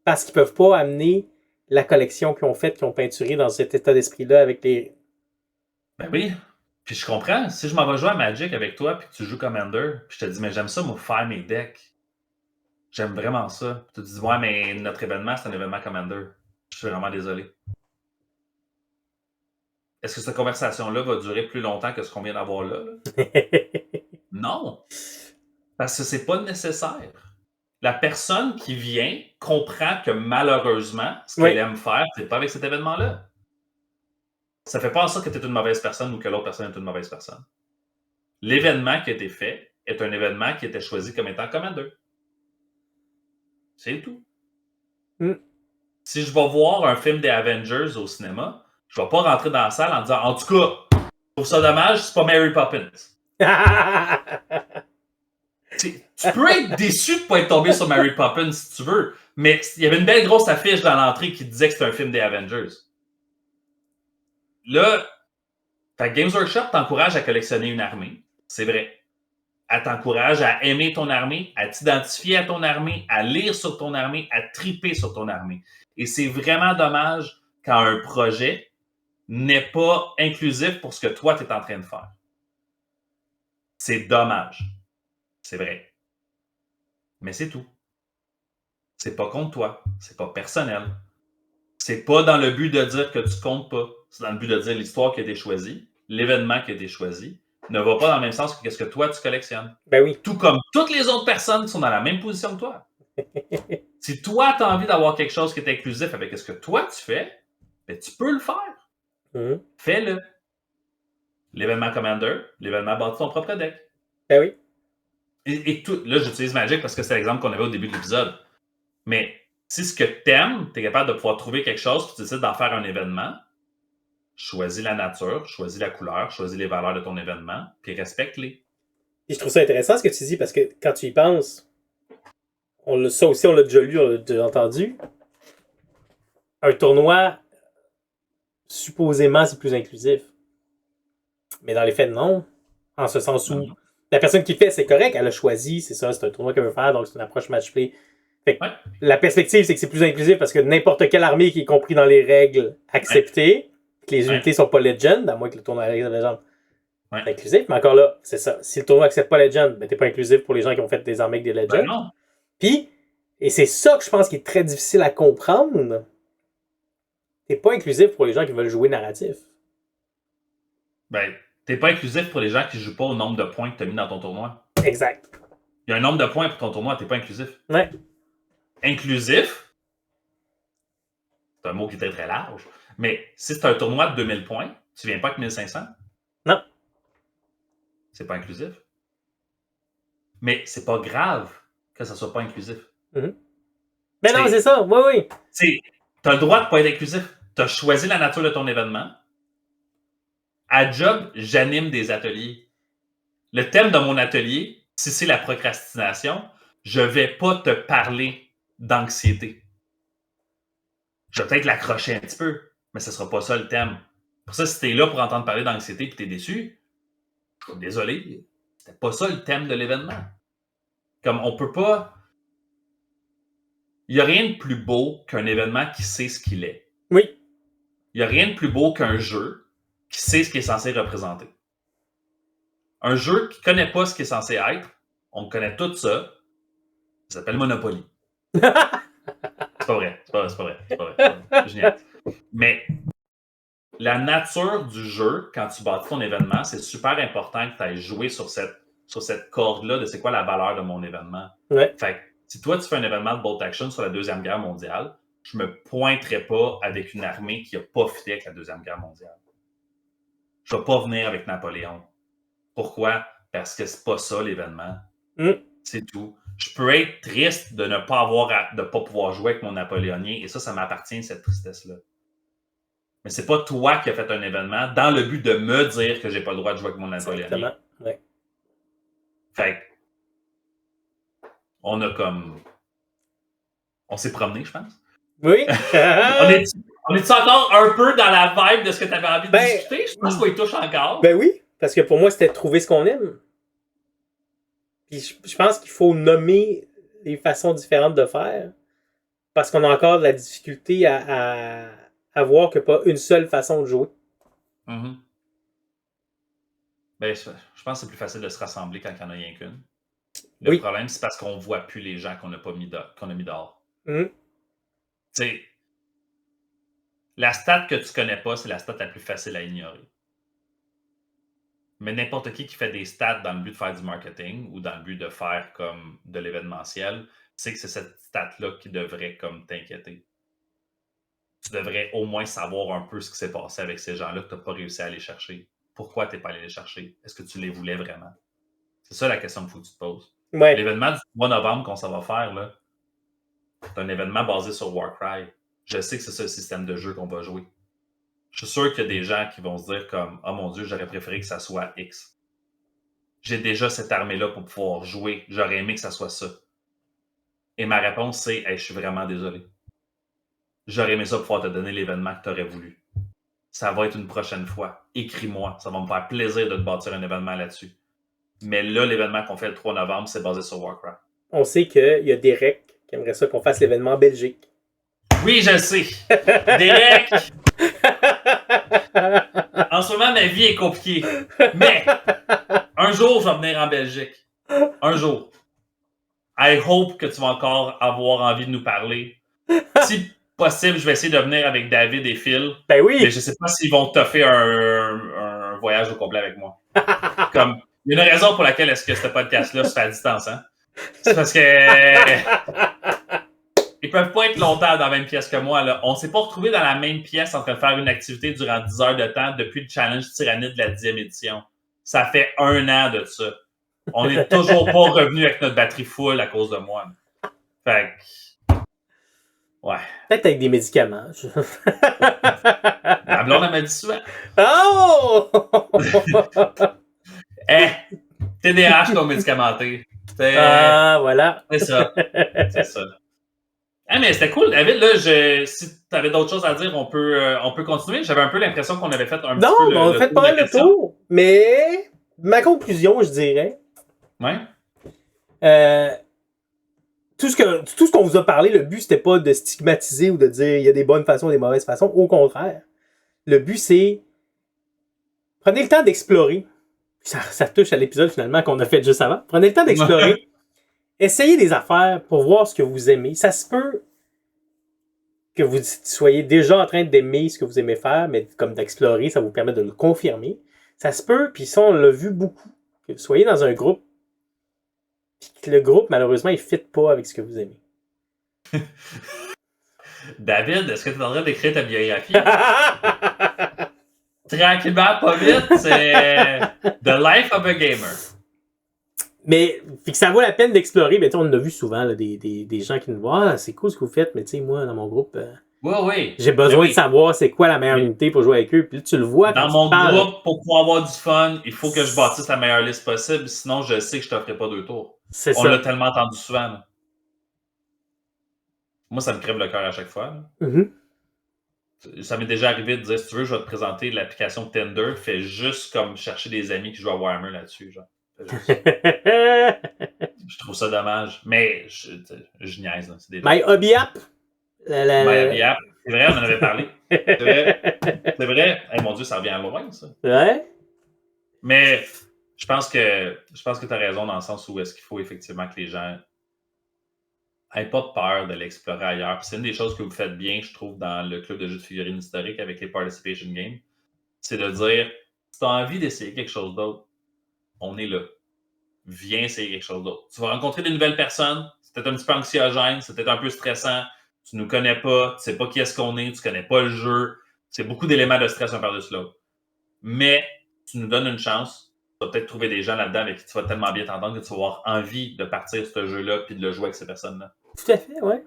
Parce qu'ils peuvent pas amener la collection qu'ils ont faite, qu'ils ont peinturée dans cet état d'esprit-là avec les... Ben oui. Puis je comprends. Si je m'en vais jouer à Magic avec toi puis que tu joues Commander, puis je te dis, mais j'aime ça, moi, faire mes decks. J'aime vraiment ça. Puis tu te dis, ouais, mais notre événement, c'est un événement Commander. Je suis vraiment désolé. Est-ce que cette conversation-là va durer plus longtemps que ce qu'on vient d'avoir là? Non. Parce que c'est pas nécessaire. La personne qui vient comprend que malheureusement, ce qu'elle aime faire, c'est pas avec cet événement-là. Ça fait pas en sorte que tu es une mauvaise personne ou que l'autre personne est une mauvaise personne. L'événement qui a été fait est un événement qui était choisi comme étant Commander. C'est tout. Si je vais voir un film des Avengers au cinéma, je vais pas rentrer dans la salle en disant « En tout cas, je trouve ça dommage, c'est pas Mary Poppins. » Tu peux être déçu de pas être tombé sur Mary Poppins si tu veux, mais il y avait une belle grosse affiche dans l'entrée qui disait que c'était un film des Avengers. Là, ta Games Workshop t'encourage à collectionner une armée. C'est vrai. Elle t'encourage à aimer ton armée, à t'identifier à ton armée, à lire sur ton armée, à triper sur ton armée. Et c'est vraiment dommage quand un projet n'est pas inclusif pour ce que toi, tu es en train de faire. C'est dommage. C'est vrai. Mais c'est tout. C'est pas contre toi. C'est pas personnel. C'est pas dans le but de dire que tu comptes pas. C'est dans le but de dire l'histoire qui a été choisie, l'événement qui a été choisi, ne va pas dans le même sens que ce que toi, tu collectionnes. Ben oui. Tout comme toutes les autres personnes qui sont dans la même position que toi. Si toi, tu as envie d'avoir quelque chose qui est inclusif avec ce que toi, tu fais, ben, tu peux le faire. Fais-le. L'événement Commander, l'événement bâti ton propre deck. Ben oui. Et tout, là, j'utilise Magic parce que c'est l'exemple qu'on avait au début de l'épisode. Mais si ce que t'aimes, t'es capable de pouvoir trouver quelque chose, puis tu décides d'en faire un événement, choisis la nature, choisis la couleur, choisis les valeurs de ton événement, puis respecte-les. Et je trouve ça intéressant ce que tu dis, parce que quand tu y penses, ça aussi, on l'a déjà lu, on l'a déjà entendu. Un tournoi, supposément, c'est plus inclusif. Mais dans les faits, non. En ce sens où la personne qui le fait, c'est correct, elle a choisi, c'est ça, c'est un tournoi qu'elle veut faire, donc c'est une approche match-play. Fait que la perspective, c'est que c'est plus inclusif parce que n'importe quelle armée qui est compris dans les règles acceptées, que les unités sont pas legend, à moins que le tournoi règle legend, c'est inclusif. Mais encore là, c'est ça. Si le tournoi accepte pas legend, ben t'es pas inclusif pour les gens qui ont fait des armées avec des legends. Ben non. Puis, et c'est ça que je pense qui est très difficile à comprendre, t'es pas inclusif pour les gens qui veulent jouer narratif. Ben, t'es pas inclusif pour les gens qui jouent pas au nombre de points que t'as mis dans ton tournoi. Exact. Il y a un nombre de points pour ton tournoi, t'es pas inclusif. Ouais. Inclusif, c'est un mot qui est très très large, mais si c'est un tournoi de 2000 points, tu viens pas avec 1500? Non. C'est pas inclusif. Mais c'est pas grave que ça soit pas inclusif. Mais non, c'est ça, oui. Tu as le droit de ne pas être inclusif. Tu as choisi la nature de ton événement. À job, j'anime des ateliers. Le thème de mon atelier, si c'est la procrastination, je ne vais pas te parler d'anxiété. Je vais peut-être l'accrocher un petit peu, mais ce ne sera pas ça le thème. Pour ça, si tu es là pour entendre parler d'anxiété et que tu es déçu, je suis désolé, c'était pas ça le thème de l'événement. Comme on peut pas... Il n'y a rien de plus beau qu'un événement qui sait ce qu'il est. Oui. Il n'y a rien de plus beau qu'un jeu qui sait ce qu'il est censé représenter. Un jeu qui ne connaît pas ce qu'il est censé être, on connaît tout ça, ça s'appelle Monopoly. C'est pas vrai. Génial. Mais la nature du jeu, quand tu bâtis ton événement, c'est super important que tu ailles jouer sur cette corde-là de c'est quoi la valeur de mon événement. Ouais. Fait que si toi, tu fais un événement de Bolt Action sur la Deuxième Guerre mondiale, je me pointerai pas avec une armée qui n'a pas fité avec la Deuxième Guerre mondiale. Je ne vais pas venir avec Napoléon. Pourquoi? Parce que c'est pas ça l'événement. C'est tout. Je peux être triste de ne pas pouvoir jouer avec mon napoléonien et ça m'appartient, cette tristesse-là. Mais c'est pas toi qui as fait un événement dans le but de me dire que j'ai pas le droit de jouer avec mon napoléonien. Exactement. Ouais. Fait on s'est promené, je pense. Oui. on est encore un peu dans la vibe de ce que tu avais envie de discuter? Je pense qu'on y touche encore. Ben oui, parce que pour moi, c'était de trouver ce qu'on aime. Puis je pense qu'il faut nommer les façons différentes de faire parce qu'on a encore de la difficulté à voir qu'il n'y a pas une seule façon de jouer. Mm-hmm. Ben, je pense que c'est plus facile de se rassembler quand il n'y en a rien qu'une. Le problème, c'est parce qu'on ne voit plus les gens qu'on a mis dehors. Mm-hmm. Tu sais, la stat que tu ne connais pas, c'est la stat la plus facile à ignorer. Mais n'importe qui fait des stats dans le but de faire du marketing ou dans le but de faire comme de l'événementiel, c'est que c'est cette stat-là qui devrait comme t'inquiéter. Tu devrais au moins savoir un peu ce qui s'est passé avec ces gens-là que tu n'as pas réussi à aller chercher. Pourquoi tu n'es pas allé les chercher? Est-ce que tu les voulais vraiment? C'est ça la question qu'il faut que tu te poses. Ouais. L'événement du 3 novembre qu'on s'en va faire, là, c'est un événement basé sur Warcry. Je sais que c'est ça le système de jeu qu'on va jouer. Je suis sûr qu'il y a des gens qui vont se dire comme « Oh mon Dieu, j'aurais préféré que ça soit X. J'ai déjà cette armée-là pour pouvoir jouer. J'aurais aimé que ça soit ça. » Et ma réponse, c'est hey, « Je suis vraiment désolé. J'aurais aimé ça pour pouvoir te donner l'événement que tu aurais voulu. Ça va être une prochaine fois. Écris-moi. Ça va me faire plaisir de te bâtir un événement là-dessus. Mais là, l'événement qu'on fait le 3 novembre, c'est basé sur Warcraft. » On sait qu'il y a Derek qui aimerait ça qu'on fasse l'événement en Belgique. Oui, je le sais. Derek! En ce moment, ma vie est compliquée. Mais un jour, je vais venir en Belgique. Un jour. I hope que tu vas encore avoir envie de nous parler. Si possible, je vais essayer de venir avec David et Phil. Ben oui! Mais je ne sais pas s'ils vont t'offrir un voyage au complet avec moi. Comme, il y a une raison pour laquelle est-ce que ce podcast-là se fait à distance. Hein? C'est parce que... Ils peuvent pas être longtemps dans la même pièce que moi. Là. On s'est pas retrouvés dans la même pièce en train de faire une activité durant 10 heures de temps depuis le challenge tyrannide de la 10e édition. Ça fait 1 an de ça. On n'est toujours pas revenu avec notre batterie full à cause de moi. Fait que... Ouais. Peut-être avec des médicaments. La blonde, elle m'a dit souvent. Oh! TDAH non médicamenté. Voilà. C'est ça. C'est ça. Ah, mais c'était cool, David. Là, si tu avais d'autres choses à dire, on peut continuer. J'avais un peu l'impression qu'on avait fait un petit peu on a fait pas mal le tour. Mais ma conclusion, je dirais. Ouais. Tout ce qu'on vous a parlé, le but, c'était pas de stigmatiser ou de dire il y a des bonnes façons et des mauvaises façons. Au contraire. Le but, c'est prenez le temps d'explorer. Ça touche à l'épisode finalement qu'on a fait juste avant. Prenez le temps d'explorer. Essayez des affaires pour voir ce que vous aimez. Ça se peut que vous soyez déjà en train d'aimer ce que vous aimez faire, mais comme d'explorer, ça vous permet de le confirmer. Ça se peut, puis ça, on l'a vu beaucoup, que vous soyez dans un groupe, puis que le groupe, malheureusement, il ne fit pas avec ce que vous aimez. David, est-ce que tu es en train d'écrire ta biographie? Tranquillement, pas vite, c'est The Life of a Gamer. Mais que ça vaut la peine d'explorer. Ben, on en a vu souvent là, des gens qui nous voient. Ah, c'est cool ce que vous faites, mais tu sais, moi, dans mon groupe, j'ai besoin de savoir c'est quoi la meilleure unité pour jouer avec eux. Puis là, tu le vois dans mon groupe, pour pouvoir avoir du fun, il faut que je bâtisse la meilleure liste possible. Sinon, je sais que je ne t'offrirai pas 2 tours. On l'a tellement entendu souvent. Là. Moi, ça me crève le cœur à chaque fois. Ça m'est déjà arrivé de dire, si tu veux, je vais te présenter l'application Tinder. Fais juste comme chercher des amis qui jouent à Warhammer là-dessus. Genre. Je trouve ça dommage. Mais je niaise. Là. C'est des My Hobby App. My Hobby App. C'est vrai, on en avait parlé. C'est vrai. C'est vrai. Hey, mon Dieu, ça revient loin, ça. Ouais. Mais je pense que tu as raison dans le sens où est-ce qu'il faut effectivement que les gens n'aient pas peur de l'explorer ailleurs. Puis c'est une des choses que vous faites bien, je trouve, dans le club de jeux de figurines historiques avec les Participation Games. C'est de dire, si tu as envie d'essayer quelque chose d'autre, on est là. Viens essayer quelque chose d'autre. Tu vas rencontrer des nouvelles personnes, c'est peut-être un petit peu anxiogène, c'est peut-être un peu stressant, tu ne nous connais pas, tu ne sais pas qui est-ce qu'on est, tu ne connais pas le jeu, c'est beaucoup d'éléments de stress un par-dessus l'autre. Mais tu nous donnes une chance, tu vas peut-être trouver des gens là-dedans avec qui tu vas tellement bien t'entendre que tu vas avoir envie de partir ce jeu-là puis de le jouer avec ces personnes-là. Tout à fait, ouais.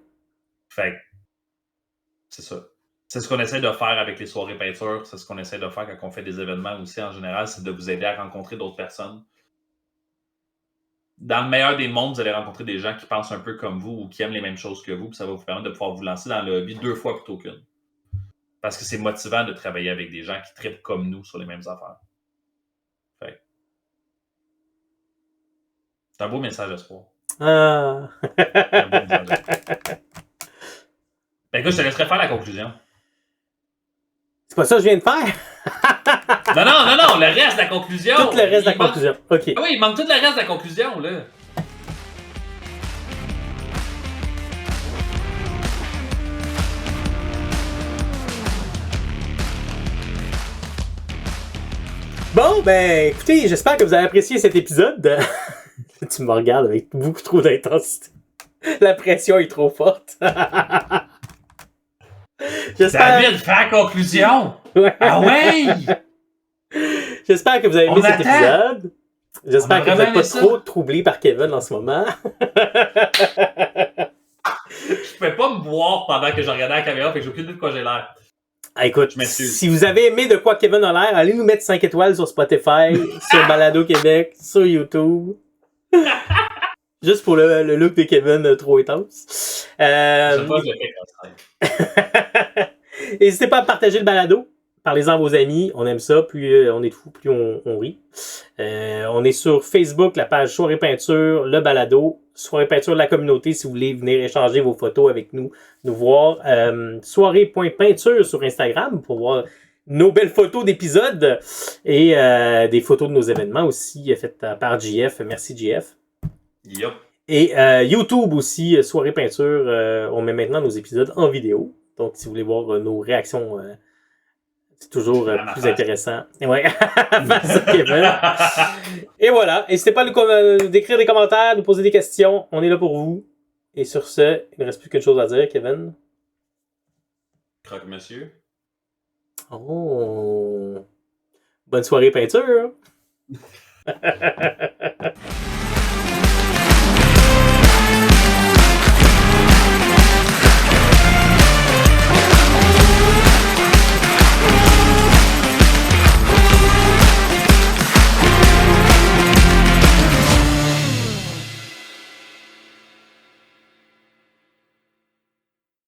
Fait c'est ça. C'est ce qu'on essaie de faire avec les soirées peinture, c'est ce qu'on essaie de faire quand on fait des événements aussi en général, c'est de vous aider à rencontrer d'autres personnes. Dans le meilleur des mondes, vous allez rencontrer des gens qui pensent un peu comme vous ou qui aiment les mêmes choses que vous, puis ça va vous permettre de pouvoir vous lancer dans le hobby 2 fois plutôt qu'une. Parce que c'est motivant de travailler avec des gens qui trippent comme nous sur les mêmes affaires. Fait. C'est un beau message d'espoir. Ah. C'est un beau message d'espoir. Ben écoute, je te laisserai faire la conclusion. C'est pas ça que je viens de faire? Non, le reste de la conclusion. Tout le reste de la conclusion. OK. Ah oui, il manque tout le reste de la conclusion, là. Bon, ben, écoutez, j'espère que vous avez apprécié cet épisode. Tu me regardes avec beaucoup trop d'intensité. La pression est trop forte. David, fais la conclusion! Ouais. Ah ouais! J'espère que vous avez aimé cet épisode. J'espère que vous n'êtes pas trop troublé par Kevin en ce moment. Je pouvais pas me voir pendant que je regardais la caméra, fait que j'ai aucune idée de quoi j'ai l'air. Ah, écoute, si vous avez aimé de quoi Kevin a l'air, allez nous mettre 5 étoiles sur Spotify, sur Balado Québec, sur YouTube. Juste pour le look de Kevin trop intense. Je sais pas, je l'ai fait. N'hésitez pas à partager le balado. Parlez-en à vos amis. On aime ça. Plus on est de fous, plus on rit. On est sur Facebook, la page Soirée Peinture, le balado. Soirée Peinture de la communauté, si vous voulez venir échanger vos photos avec nous voir. Soirée.peinture sur Instagram pour voir nos belles photos d'épisodes et des photos de nos événements aussi faites par JF. Merci JF. Yep. Et YouTube aussi, Soirée Peinture, on met maintenant nos épisodes en vidéo. Donc, si vous voulez voir nos réactions, c'est toujours plus intéressant. Ouais. Et voilà. N'hésitez pas à nous d'écrire des commentaires, nous poser des questions. On est là pour vous. Et sur ce, il ne reste plus qu'une chose à dire, Kevin. Croque monsieur. Oh. Bonne soirée peinture.